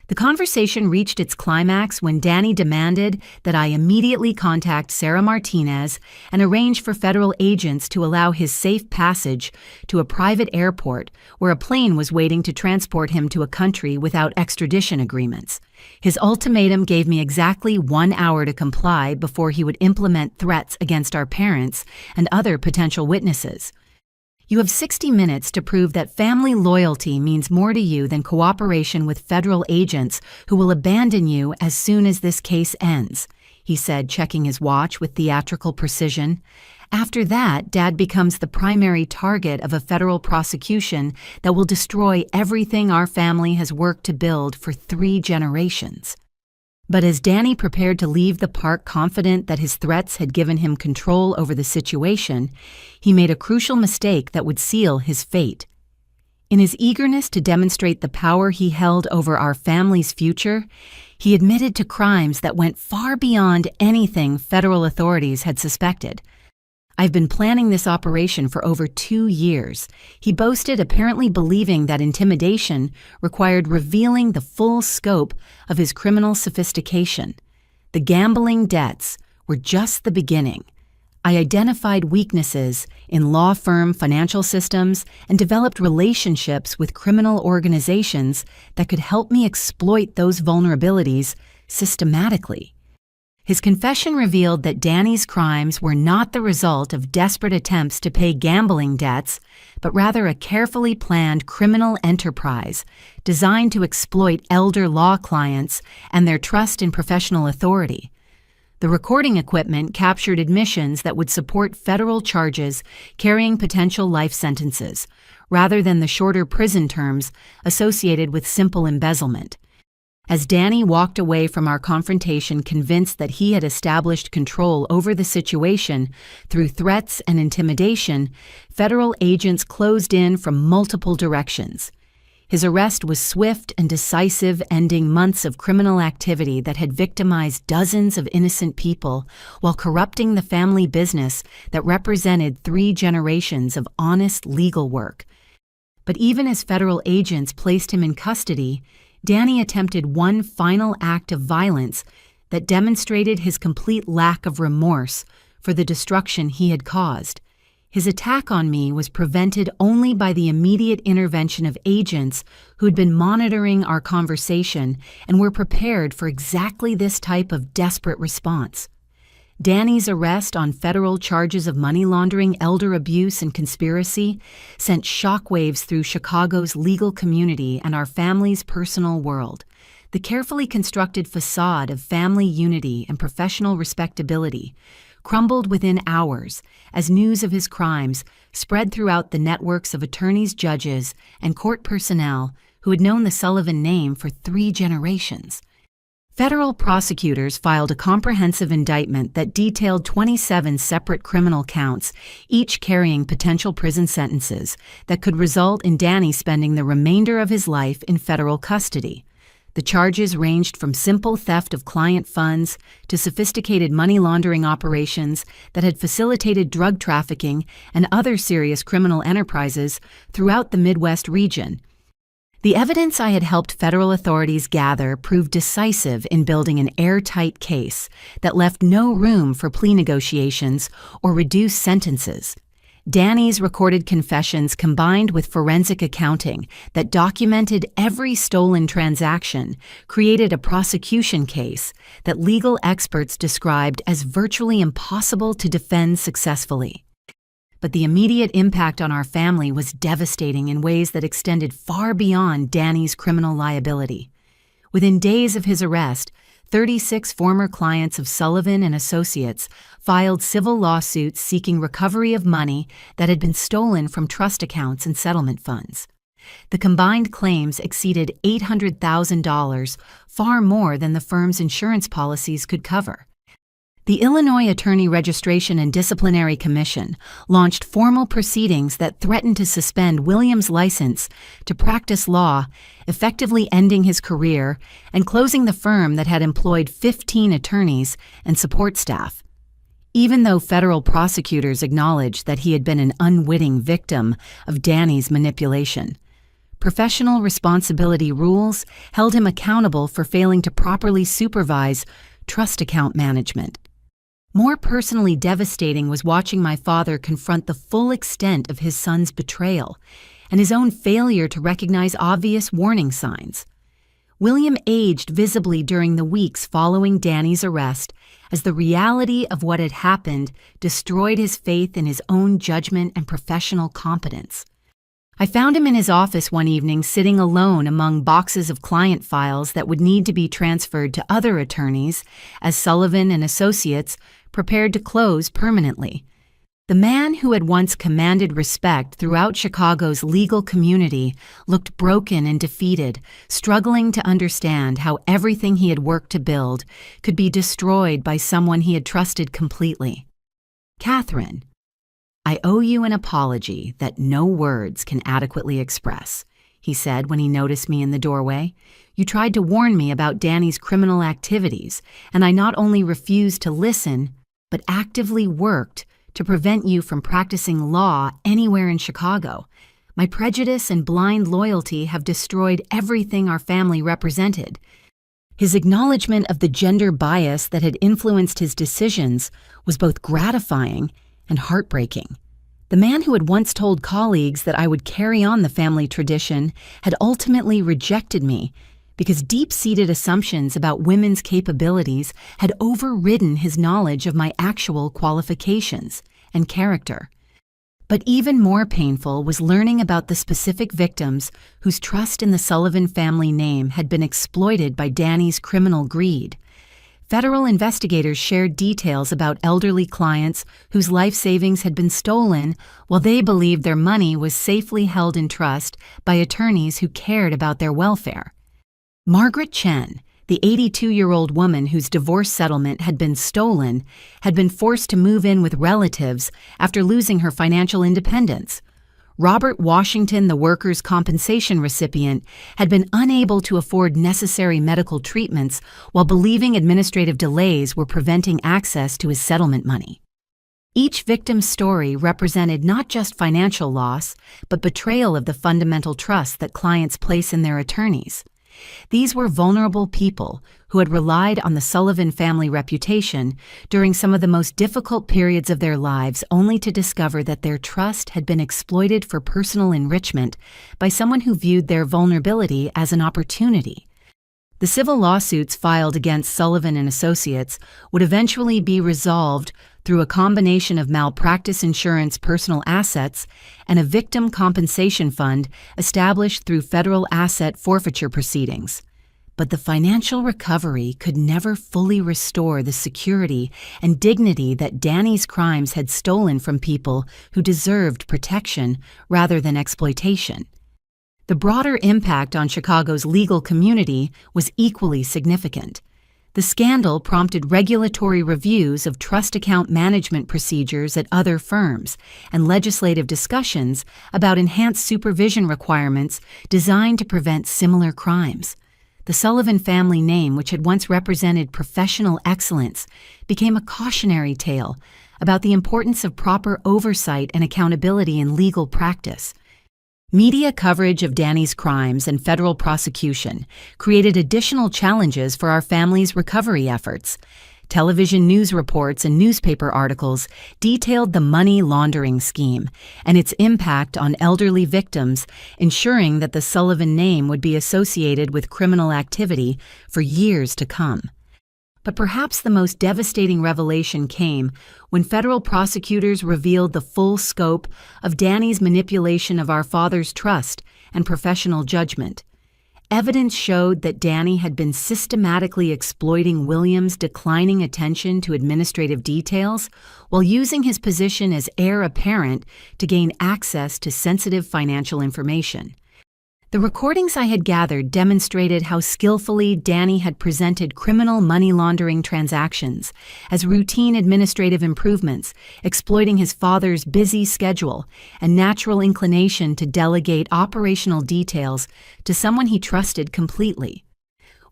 Speaker 1: The conversation reached its climax when Danny demanded that I immediately contact Sarah Martinez and arrange for federal agents to allow his safe passage to a private airport where a plane was waiting to transport him to a country without extradition agreements. His ultimatum gave me exactly 1 hour to comply before he would implement threats against our parents and other potential witnesses. "You have 60 minutes to prove that family loyalty means more to you than cooperation with federal agents who will abandon you as soon as this case ends," he said, checking his watch with theatrical precision. "After that, Dad becomes the primary target of a federal prosecution that will destroy everything our family has worked to build for 3 generations. But as Danny prepared to leave the park confident that his threats had given him control over the situation, he made a crucial mistake that would seal his fate. In his eagerness to demonstrate the power he held over our family's future, he admitted to crimes that went far beyond anything federal authorities had suspected. "I've been planning this operation for over 2 years," he boasted, apparently believing that intimidation required revealing the full scope of his criminal sophistication. The gambling debts were just the beginning. I identified weaknesses in law firm financial systems and developed relationships with criminal organizations that could help me exploit those vulnerabilities systematically. His confession revealed that Danny's crimes were not the result of desperate attempts to pay gambling debts, but rather a carefully planned criminal enterprise designed to exploit elder law clients and their trust in professional authority. The recording equipment captured admissions that would support federal charges carrying potential life sentences, rather than the shorter prison terms associated with simple embezzlement. As Danny walked away from our confrontation convinced that he had established control over the situation through threats and intimidation, federal agents closed in from multiple directions. His arrest was swift and decisive, ending months of criminal activity that had victimized dozens of innocent people while corrupting the family business that represented 3 generations of honest legal work. But even as federal agents placed him in custody, Danny attempted one final act of violence that demonstrated his complete lack of remorse for the destruction he had caused. His attack on me was prevented only by the immediate intervention of agents who had been monitoring our conversation and were prepared for exactly this type of desperate response. Danny's arrest on federal charges of money laundering, elder abuse, and conspiracy sent shockwaves through Chicago's legal community and our family's personal world. The carefully constructed facade of family unity and professional respectability crumbled within hours as news of his crimes spread throughout the networks of attorneys, judges, and court personnel who had known the Sullivan name for 3 generations. Federal prosecutors filed a comprehensive indictment that detailed 27 separate criminal counts, each carrying potential prison sentences that could result in Danny spending the remainder of his life in federal custody. The charges ranged from simple theft of client funds to sophisticated money laundering operations that had facilitated drug trafficking and other serious criminal enterprises throughout the Midwest region. The evidence I had helped federal authorities gather proved decisive in building an airtight case that left no room for plea negotiations or reduced sentences. Danny's recorded confessions combined with forensic accounting that documented every stolen transaction created a prosecution case that legal experts described as virtually impossible to defend successfully. But the immediate impact on our family was devastating in ways that extended far beyond Danny's criminal liability. Within days of his arrest, 36 former clients of Sullivan and Associates filed civil lawsuits seeking recovery of money that had been stolen from trust accounts and settlement funds. The combined claims exceeded $800,000, far more than the firm's insurance policies could cover. The Illinois Attorney Registration and Disciplinary Commission launched formal proceedings that threatened to suspend Williams' license to practice law, effectively ending his career and closing the firm that had employed 15 attorneys and support staff. Even though federal prosecutors acknowledged that he had been an unwitting victim of Danny's manipulation, professional responsibility rules held him accountable for failing to properly supervise trust account management. More personally devastating was watching my father confront the full extent of his son's betrayal and his own failure to recognize obvious warning signs. William aged visibly during the weeks following Danny's arrest as the reality of what had happened destroyed his faith in his own judgment and professional competence. I found him in his office one evening sitting alone among boxes of client files that would need to be transferred to other attorneys as Sullivan and Associates prepared to close permanently. The man who had once commanded respect throughout Chicago's legal community looked broken and defeated, struggling to understand how everything he had worked to build could be destroyed by someone he had trusted completely. "Catherine, I owe you an apology that no words can adequately express," he said when he noticed me in the doorway. "You tried to warn me about Danny's criminal activities, and I not only refused to listen, but actively worked to prevent you from practicing law anywhere in Chicago. My prejudice and blind loyalty have destroyed everything our family represented." His acknowledgement of the gender bias that had influenced his decisions was both gratifying and heartbreaking. The man who had once told colleagues that I would carry on the family tradition had ultimately rejected me because deep-seated assumptions about women's capabilities had overridden his knowledge of my actual qualifications and character. But even more painful was learning about the specific victims whose trust in the Sullivan family name had been exploited by Danny's criminal greed. Federal investigators shared details about elderly clients whose life savings had been stolen while they believed their money was safely held in trust by attorneys who cared about their welfare. Margaret Chen, the 82-year-old woman whose divorce settlement had been stolen, had been forced to move in with relatives after losing her financial independence. Robert Washington, the workers' compensation recipient, had been unable to afford necessary medical treatments while believing administrative delays were preventing access to his settlement money. Each victim's story represented not just financial loss, but betrayal of the fundamental trust that clients place in their attorneys. These were vulnerable people who had relied on the Sullivan family reputation during some of the most difficult periods of their lives, only to discover that their trust had been exploited for personal enrichment by someone who viewed their vulnerability as an opportunity. The civil lawsuits filed against Sullivan and Associates would eventually be resolved through a combination of malpractice insurance personal assets and a victim compensation fund established through federal asset forfeiture proceedings. But the financial recovery could never fully restore the security and dignity that Danny's crimes had stolen from people who deserved protection rather than exploitation. The broader impact on Chicago's legal community was equally significant. The scandal prompted regulatory reviews of trust account management procedures at other firms and legislative discussions about enhanced supervision requirements designed to prevent similar crimes. The Sullivan family name, which had once represented professional excellence, became a cautionary tale about the importance of proper oversight and accountability in legal practice. Media coverage of Danny's crimes and federal prosecution created additional challenges for our family's recovery efforts. Television news reports and newspaper articles detailed the money laundering scheme and its impact on elderly victims, ensuring that the Sullivan name would be associated with criminal activity for years to come. But perhaps the most devastating revelation came when federal prosecutors revealed the full scope of Danny's manipulation of our father's trust and professional judgment. Evidence showed that Danny had been systematically exploiting William's declining attention to administrative details while using his position as heir apparent to gain access to sensitive financial information. The recordings I had gathered demonstrated how skillfully Danny had presented criminal money laundering transactions as routine administrative improvements, exploiting his father's busy schedule and natural inclination to delegate operational details to someone he trusted completely.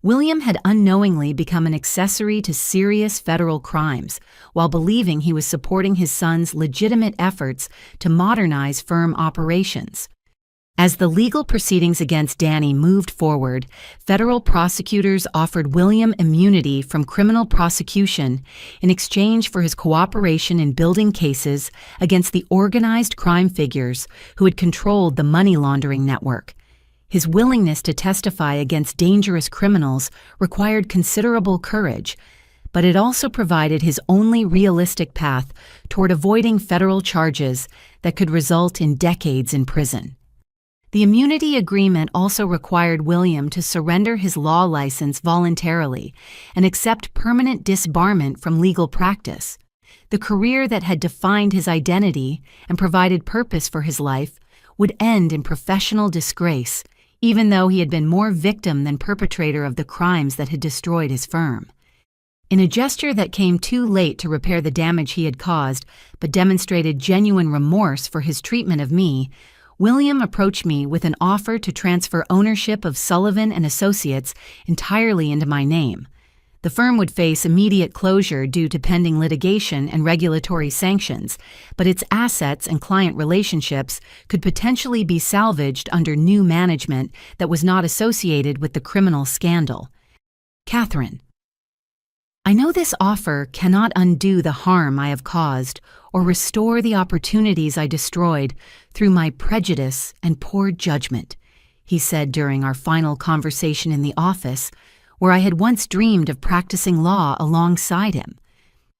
Speaker 1: William had unknowingly become an accessory to serious federal crimes while believing he was supporting his son's legitimate efforts to modernize firm operations. As the legal proceedings against Danny moved forward, federal prosecutors offered William immunity from criminal prosecution in exchange for his cooperation in building cases against the organized crime figures who had controlled the money laundering network. His willingness to testify against dangerous criminals required considerable courage, but it also provided his only realistic path toward avoiding federal charges that could result in decades in prison. The immunity agreement also required William to surrender his law license voluntarily and accept permanent disbarment from legal practice. The career that had defined his identity and provided purpose for his life would end in professional disgrace, even though he had been more victim than perpetrator of the crimes that had destroyed his firm. In a gesture that came too late to repair the damage he had caused, but demonstrated genuine remorse for his treatment of me, William approached me with an offer to transfer ownership of Sullivan and Associates entirely into my name. The firm would face immediate closure due to pending litigation and regulatory sanctions, but its assets and client relationships could potentially be salvaged under new management that was not associated with the criminal scandal. Catherine, I know this offer cannot undo the harm I have caused or restore the opportunities I destroyed through my prejudice and poor judgment, he said during our final conversation in the office, where I had once dreamed of practicing law alongside him.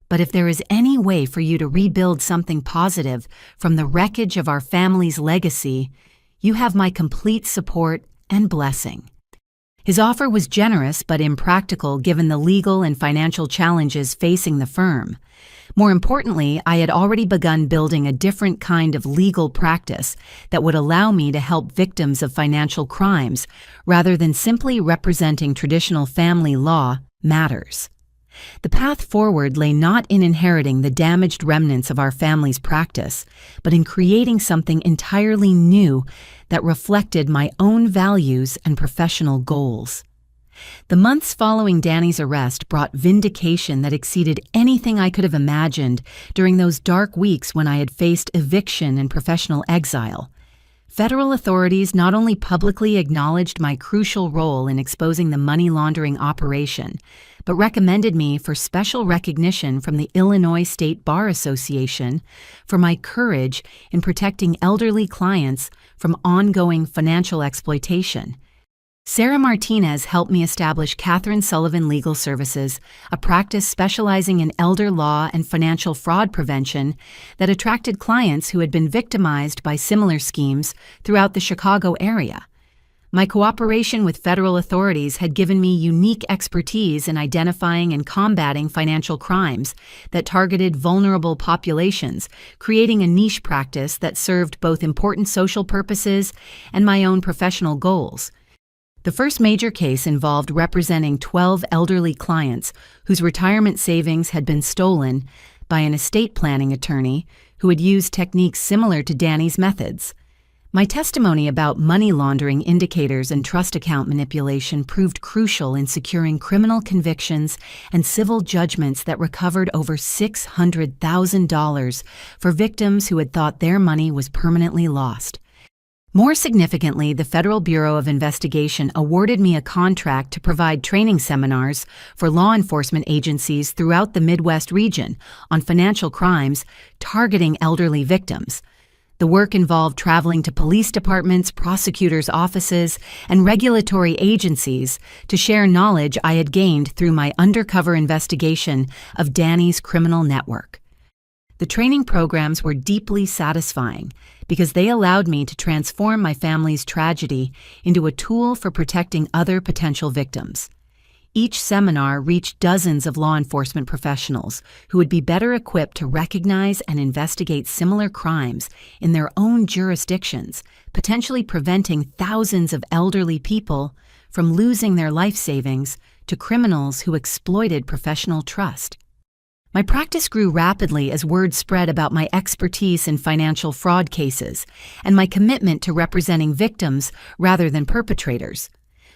Speaker 1: But if there is any way for you to rebuild something positive from the wreckage of our family's legacy, you have my complete support and blessing. His offer was generous but impractical given the legal and financial challenges facing the firm. More importantly, I had already begun building a different kind of legal practice that would allow me to help victims of financial crimes rather than simply representing traditional family law matters. The path forward lay not in inheriting the damaged remnants of our family's practice, but in creating something entirely new that reflected my own values and professional goals. The months following Danny's arrest brought vindication that exceeded anything I could have imagined during those dark weeks when I had faced eviction and professional exile. Federal authorities not only publicly acknowledged my crucial role in exposing the money laundering operation, but recommended me for special recognition from the Illinois State Bar Association for my courage in protecting elderly clients from ongoing financial exploitation. Sarah Martinez helped me establish Catherine Sullivan Legal Services, a practice specializing in elder law and financial fraud prevention that attracted clients who had been victimized by similar schemes throughout the Chicago area. My cooperation with federal authorities had given me unique expertise in identifying and combating financial crimes that targeted vulnerable populations, creating a niche practice that served both important social purposes and my own professional goals. The first major case involved representing 12 elderly clients whose retirement savings had been stolen by an estate planning attorney who had used techniques similar to Danny's methods. My testimony about money laundering indicators and trust account manipulation proved crucial in securing criminal convictions and civil judgments that recovered over $600,000 for victims who had thought their money was permanently lost. More significantly, the Federal Bureau of Investigation awarded me a contract to provide training seminars for law enforcement agencies throughout the Midwest region on financial crimes targeting elderly victims. The work involved traveling to police departments, prosecutors' offices, and regulatory agencies to share knowledge I had gained through my undercover investigation of Danny's criminal network. The training programs were deeply satisfying because they allowed me to transform my family's tragedy into a tool for protecting other potential victims. Each seminar reached dozens of law enforcement professionals who would be better equipped to recognize and investigate similar crimes in their own jurisdictions, potentially preventing thousands of elderly people from losing their life savings to criminals who exploited professional trust. My practice grew rapidly as word spread about my expertise in financial fraud cases and my commitment to representing victims rather than perpetrators.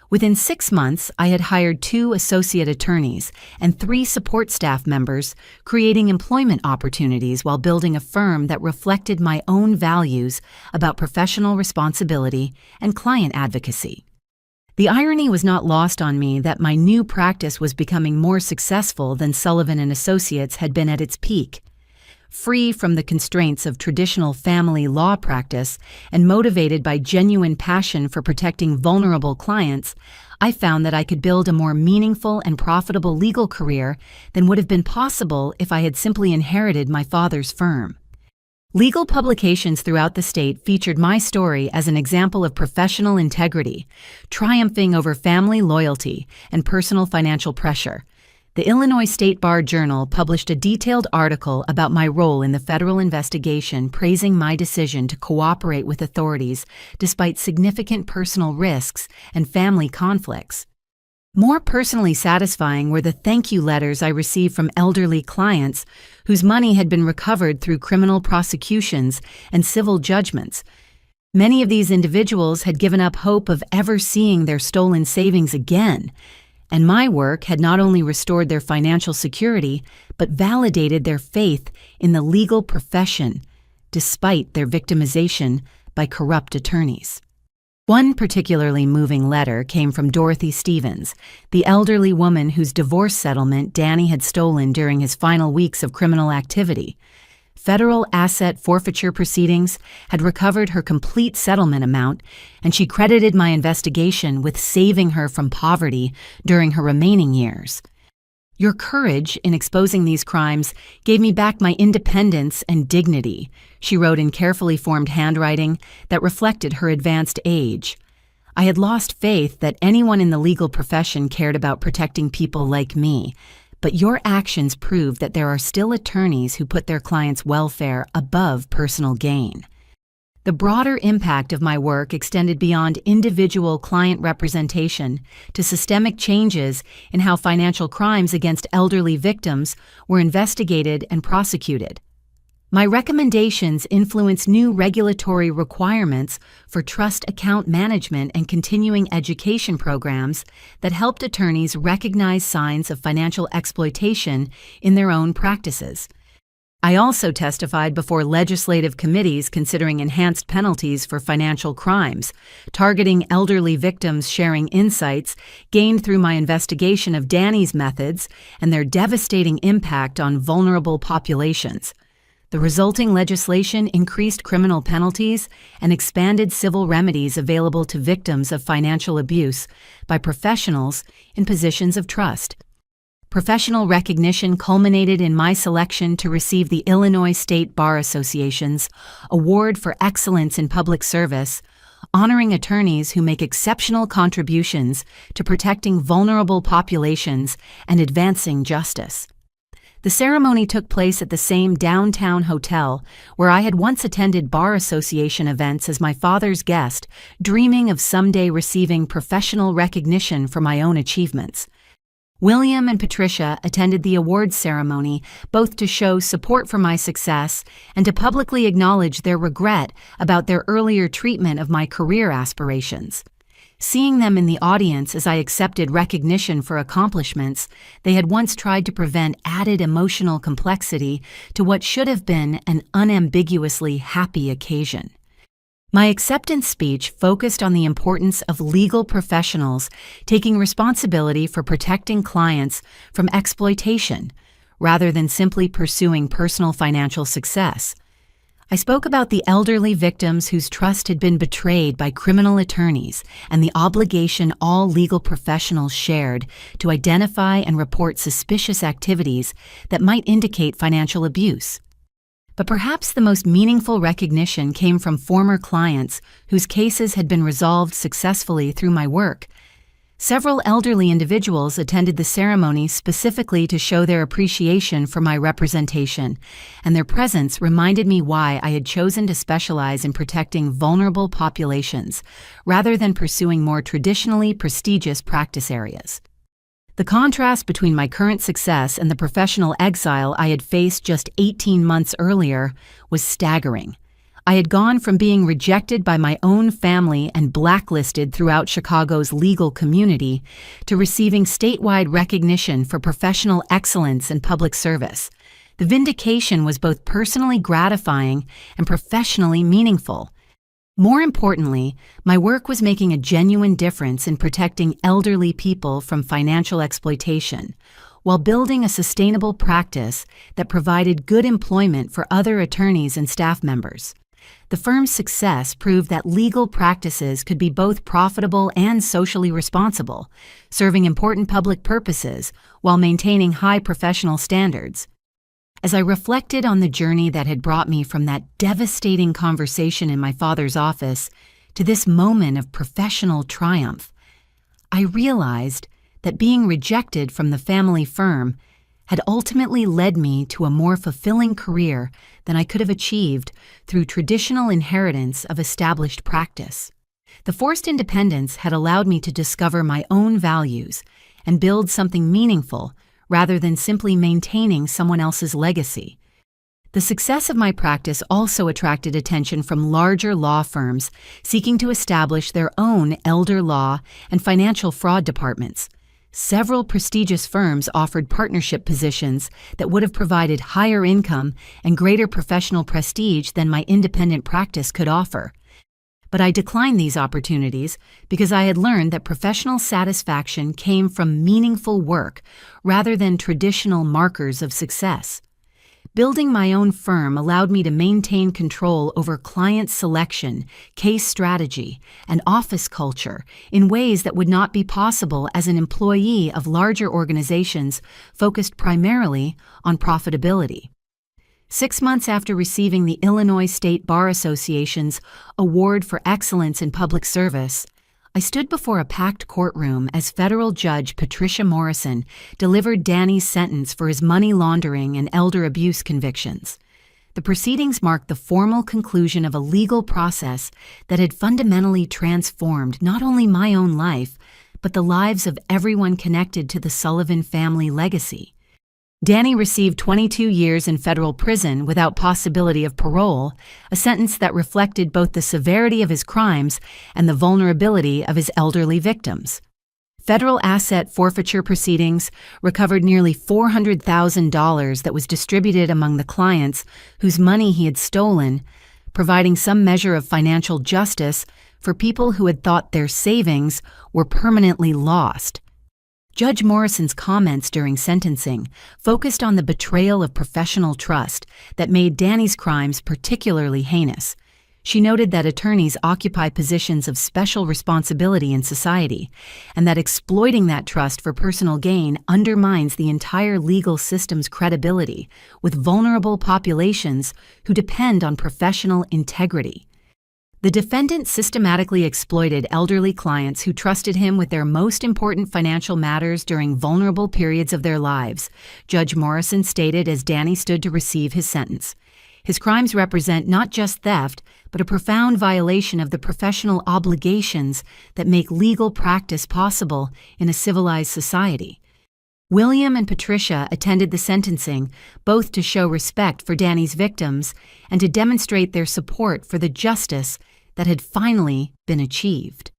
Speaker 1: Within 6 months, I had hired 2 associate attorneys and 3 support staff members, creating employment opportunities while building a firm that reflected my own values about professional responsibility and client advocacy. The irony was not lost on me that my new practice was becoming more successful than Sullivan & Associates had been at its peak. Free from the constraints of traditional family law practice and motivated by genuine passion for protecting vulnerable clients, I found that I could build a more meaningful and profitable legal career than would have been possible if I had simply inherited my father's firm. Legal publications throughout the state featured my story as an example of professional integrity, triumphing over family loyalty and personal financial pressure. The Illinois State Bar Journal published a detailed article about my role in the federal investigation, praising my decision to cooperate with authorities despite significant personal risks and family conflicts. More personally satisfying were the thank you letters I received from elderly clients whose money had been recovered through criminal prosecutions and civil judgments. Many of these individuals had given up hope of ever seeing their stolen savings again, and my work had not only restored their financial security, but validated their faith in the legal profession, despite their victimization by corrupt attorneys. One particularly moving letter came from Dorothy Stevens, the elderly woman whose divorce settlement Danny had stolen during his final weeks of criminal activity. Federal asset forfeiture proceedings had recovered her complete settlement amount, and she credited my investigation with saving her from poverty during her remaining years. Your courage in exposing these crimes gave me back my independence and dignity, she wrote in carefully formed handwriting that reflected her advanced age. I had lost faith that anyone in the legal profession cared about protecting people like me, but your actions prove that there are still attorneys who put their clients' welfare above personal gain. The broader impact of my work extended beyond individual client representation to systemic changes in how financial crimes against elderly victims were investigated and prosecuted. My recommendations influenced new regulatory requirements for trust account management and continuing education programs that helped attorneys recognize signs of financial exploitation in their own practices. I also testified before legislative committees considering enhanced penalties for financial crimes, targeting elderly victims, sharing insights gained through my investigation of Danny's methods and their devastating impact on vulnerable populations. The resulting legislation increased criminal penalties and expanded civil remedies available to victims of financial abuse by professionals in positions of trust. Professional recognition culminated in my selection to receive the Illinois State Bar Association's Award for Excellence in Public Service, honoring attorneys who make exceptional contributions to protecting vulnerable populations and advancing justice. The ceremony took place at the same downtown hotel where I had once attended Bar Association events as my father's guest, dreaming of someday receiving professional recognition for my own achievements. William and Patricia attended the awards ceremony, both to show support for my success and to publicly acknowledge their regret about their earlier treatment of my career aspirations. Seeing them in the audience as I accepted recognition for accomplishments they had once tried to prevent added emotional complexity to what should have been an unambiguously happy occasion. My acceptance speech focused on the importance of legal professionals taking responsibility for protecting clients from exploitation, rather than simply pursuing personal financial success. I spoke about the elderly victims whose trust had been betrayed by criminal attorneys and the obligation all legal professionals shared to identify and report suspicious activities that might indicate financial abuse. But perhaps the most meaningful recognition came from former clients whose cases had been resolved successfully through my work. Several elderly individuals attended the ceremony specifically to show their appreciation for my representation, and their presence reminded me why I had chosen to specialize in protecting vulnerable populations, rather than pursuing more traditionally prestigious practice areas. The contrast between my current success and the professional exile I had faced just 18 months earlier was staggering. I had gone from being rejected by my own family and blacklisted throughout Chicago's legal community to receiving statewide recognition for professional excellence and public service. The vindication was both personally gratifying and professionally meaningful. More importantly, my work was making a genuine difference in protecting elderly people from financial exploitation, while building a sustainable practice that provided good employment for other attorneys and staff members. The firm's success proved that legal practices could be both profitable and socially responsible, serving important public purposes while maintaining high professional standards. As I reflected on the journey that had brought me from that devastating conversation in my father's office to this moment of professional triumph, I realized that being rejected from the family firm had ultimately led me to a more fulfilling career than I could have achieved through traditional inheritance of established practice. The forced independence had allowed me to discover my own values and build something meaningful rather than simply maintaining someone else's legacy. The success of my practice also attracted attention from larger law firms seeking to establish their own elder law and financial fraud departments. Several prestigious firms offered partnership positions that would have provided higher income and greater professional prestige than my independent practice could offer. But I declined these opportunities because I had learned that professional satisfaction came from meaningful work rather than traditional markers of success. Building my own firm allowed me to maintain control over client selection, case strategy, and office culture in ways that would not be possible as an employee of larger organizations focused primarily on profitability. 6 months after receiving the Illinois State Bar Association's Award for Excellence in Public Service, I stood before a packed courtroom as federal judge Patricia Morrison delivered Danny's sentence for his money laundering and elder abuse convictions. The proceedings marked the formal conclusion of a legal process that had fundamentally transformed not only my own life, but the lives of everyone connected to the Sullivan family legacy. Danny received 22 years in federal prison without possibility of parole, a sentence that reflected both the severity of his crimes and the vulnerability of his elderly victims. Federal asset forfeiture proceedings recovered nearly $400,000 that was distributed among the clients whose money he had stolen, providing some measure of financial justice for people who had thought their savings were permanently lost. Judge Morrison's comments during sentencing focused on the betrayal of professional trust that made Danny's crimes particularly heinous. She noted that attorneys occupy positions of special responsibility in society, and that exploiting that trust for personal gain undermines the entire legal system's credibility with vulnerable populations who depend on professional integrity. The defendant systematically exploited elderly clients who trusted him with their most important financial matters during vulnerable periods of their lives, Judge Morrison stated as Danny stood to receive his sentence. His crimes represent not just theft, but a profound violation of the professional obligations that make legal practice possible in a civilized society. William and Patricia attended the sentencing, both to show respect for Danny's victims and to demonstrate their support for the justice that had finally been achieved.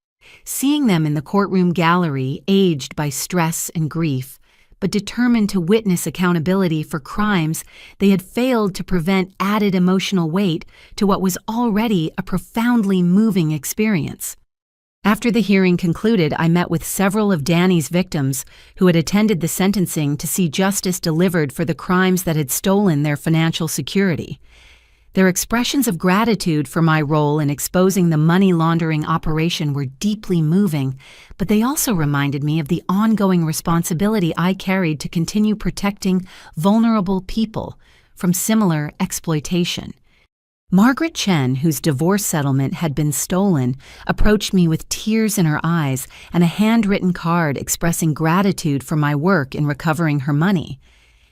Speaker 1: Seeing them in the courtroom gallery, aged by stress and grief, but determined to witness accountability for crimes they had failed to prevent added emotional weight to what was already a profoundly moving experience. After the hearing concluded, I met with several of Danny's victims who had attended the sentencing to see justice delivered for the crimes that had stolen their financial security. Their expressions of gratitude for my role in exposing the money laundering operation were deeply moving, but they also reminded me of the ongoing responsibility I carried to continue protecting vulnerable people from similar exploitation. Margaret Chen, whose divorce settlement had been stolen, approached me with tears in her eyes and a handwritten card expressing gratitude for my work in recovering her money.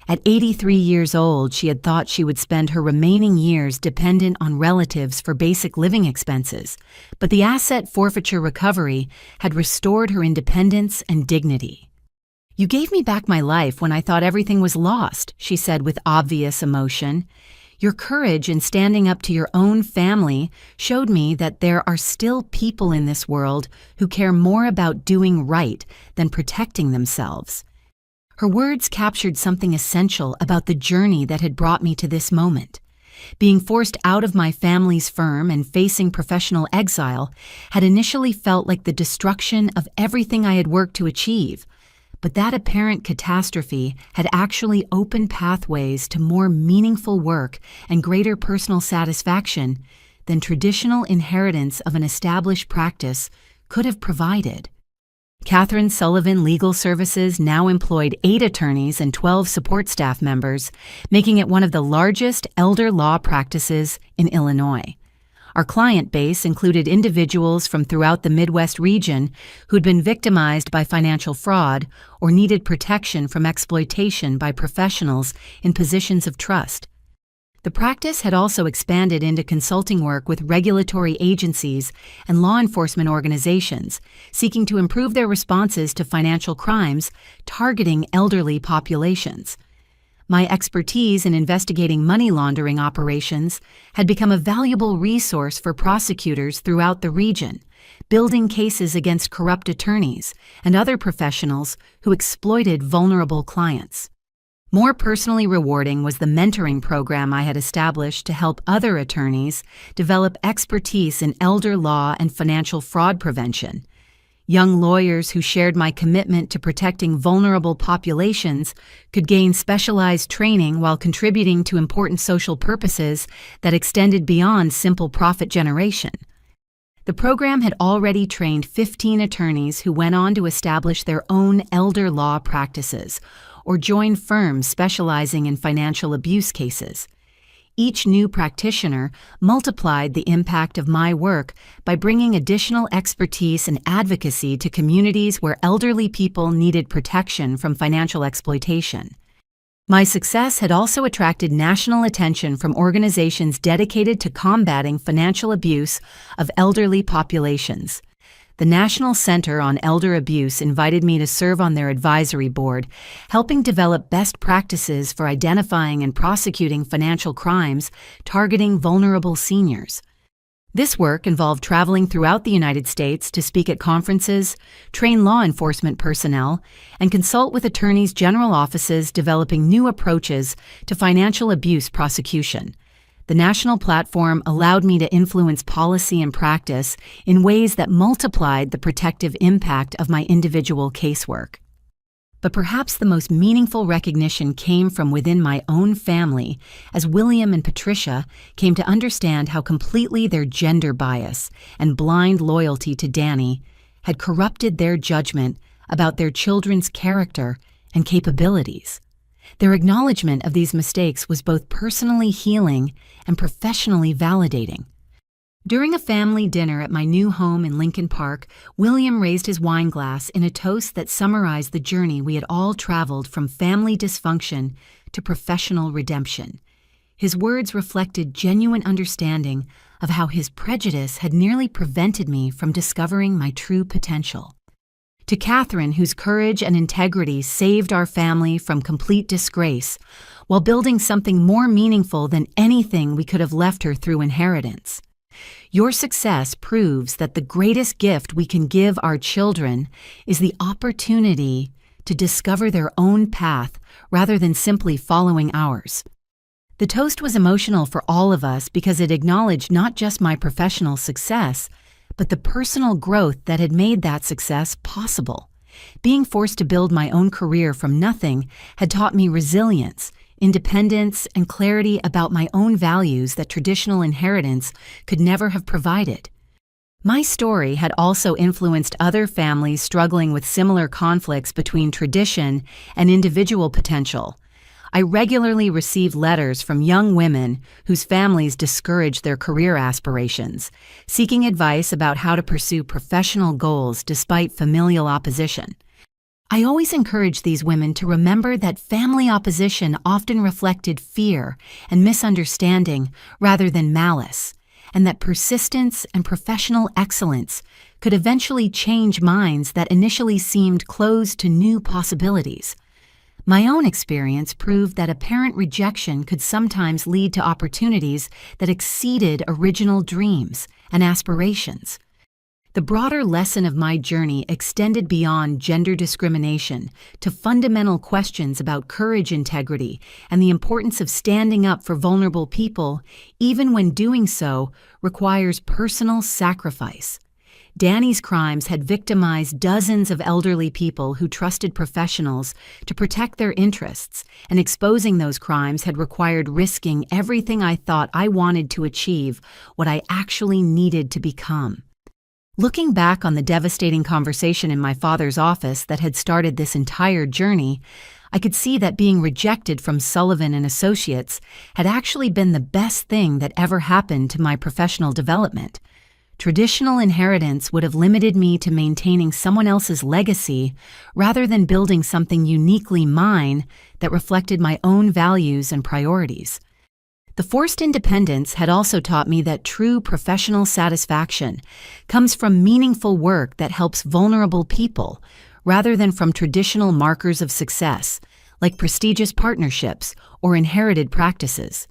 Speaker 1: At 83 years old, she had thought she would spend her remaining years dependent on relatives for basic living expenses, but the asset forfeiture recovery had restored her independence and dignity. "You gave me back my life when I thought everything was lost," she said with obvious emotion. "Your courage in standing up to your own family showed me that there are still people in this world who care more about doing right than protecting themselves." Her words captured something essential about the journey that had brought me to this moment. Being forced out of my family's firm and facing professional exile had initially felt like the destruction of everything I had worked to achieve, but that apparent catastrophe had actually opened pathways to more meaningful work and greater personal satisfaction than traditional inheritance of an established practice could have provided. Catherine Sullivan Legal Services now employed 8 attorneys and 12 support staff members, making it one of the largest elder law practices in Illinois. Our client base included individuals from throughout the Midwest region who'd been victimized by financial fraud or needed protection from exploitation by professionals in positions of trust. The practice had also expanded into consulting work with regulatory agencies and law enforcement organizations, seeking to improve their responses to financial crimes targeting elderly populations. My expertise in investigating money laundering operations had become a valuable resource for prosecutors throughout the region, building cases against corrupt attorneys and other professionals who exploited vulnerable clients. More personally rewarding was the mentoring program I had established to help other attorneys develop expertise in elder law and financial fraud prevention. Young lawyers who shared my commitment to protecting vulnerable populations could gain specialized training while contributing to important social purposes that extended beyond simple profit generation. The program had already trained 15 attorneys who went on to establish their own elder law practices or join firms specializing in financial abuse cases. Each new practitioner multiplied the impact of my work by bringing additional expertise and advocacy to communities where elderly people needed protection from financial exploitation. My success had also attracted national attention from organizations dedicated to combating financial abuse of elderly populations. The National Center on Elder Abuse invited me to serve on their advisory board, helping develop best practices for identifying and prosecuting financial crimes targeting vulnerable seniors. This work involved traveling throughout the United States to speak at conferences, train law enforcement personnel, and consult with attorneys' general offices developing new approaches to financial abuse prosecution. The national platform allowed me to influence policy and practice in ways that multiplied the protective impact of my individual casework. But perhaps the most meaningful recognition came from within my own family as William and Patricia came to understand how completely their gender bias and blind loyalty to Danny had corrupted their judgment about their children's character and capabilities. Their acknowledgement of these mistakes was both personally healing and professionally validating. During a family dinner at my new home in Lincoln Park, William raised his wine glass in a toast that summarized the journey we had all traveled from family dysfunction to professional redemption. His words reflected genuine understanding of how his prejudice had nearly prevented me from discovering my true potential. To Catherine, whose courage and integrity saved our family from complete disgrace, while building something more meaningful than anything we could have left her through inheritance. Your success proves that the greatest gift we can give our children is the opportunity to discover their own path rather than simply following ours. The toast was emotional for all of us because it acknowledged not just my professional success, but the personal growth that had made that success possible. Being forced to build my own career from nothing had taught me resilience, independence, and clarity about my own values that traditional inheritance could never have provided. My story had also influenced other families struggling with similar conflicts between tradition and individual potential. I regularly received letters from young women whose families discouraged their career aspirations, seeking advice about how to pursue professional goals despite familial opposition. I always encourage these women to remember that family opposition often reflected fear and misunderstanding rather than malice, and that persistence and professional excellence could eventually change minds that initially seemed closed to new possibilities. My own experience proved that apparent rejection could sometimes lead to opportunities that exceeded original dreams and aspirations. The broader lesson of my journey extended beyond gender discrimination to fundamental questions about courage, integrity, and the importance of standing up for vulnerable people, even when doing so requires personal sacrifice. Danny's crimes had victimized dozens of elderly people who trusted professionals to protect their interests, and exposing those crimes had required risking everything I thought I wanted to achieve what I actually needed to become. Looking back on the devastating conversation in my father's office that had started this entire journey, I could see that being rejected from Sullivan and Associates had actually been the best thing that ever happened to my professional development. Traditional inheritance would have limited me to maintaining someone else's legacy rather than building something uniquely mine that reflected my own values and priorities. The forced independence had also taught me that true professional satisfaction comes from meaningful work that helps vulnerable people rather than from traditional markers of success, like prestigious partnerships or inherited practices.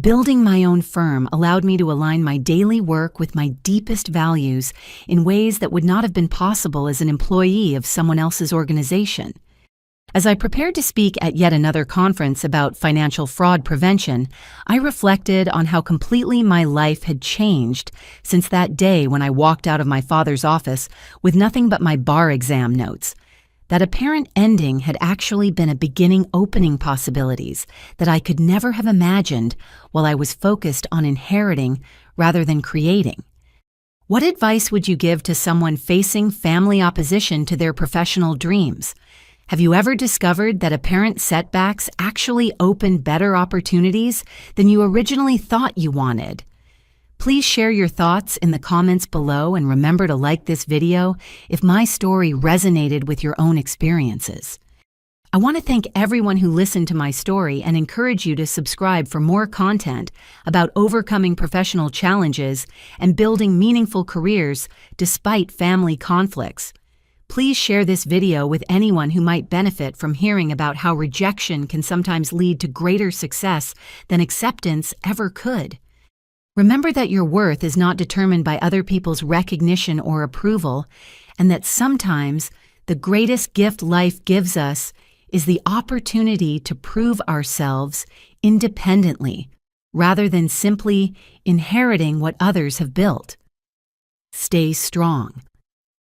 Speaker 1: Building my own firm allowed me to align my daily work with my deepest values in ways that would not have been possible as an employee of someone else's organization. As I prepared to speak at yet another conference about financial fraud prevention, I reflected on how completely my life had changed since that day when I walked out of my father's office with nothing but my bar exam notes. That apparent ending had actually been a beginning opening possibilities that I could never have imagined while I was focused on inheriting rather than creating. What advice would you give to someone facing family opposition to their professional dreams? Have you ever discovered that apparent setbacks actually open better opportunities than you originally thought you wanted? Please share your thoughts in the comments below and remember to like this video if my story resonated with your own experiences. I want to thank everyone who listened to my story and encourage you to subscribe for more content about overcoming professional challenges and building meaningful careers despite family conflicts. Please share this video with anyone who might benefit from hearing about how rejection can sometimes lead to greater success than acceptance ever could. Remember that your worth is not determined by other people's recognition or approval, and that sometimes the greatest gift life gives us is the opportunity to prove ourselves independently, rather than simply inheriting what others have built. Stay strong.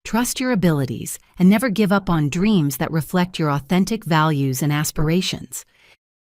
Speaker 1: Trust your abilities and never give up on dreams that reflect your authentic values and aspirations.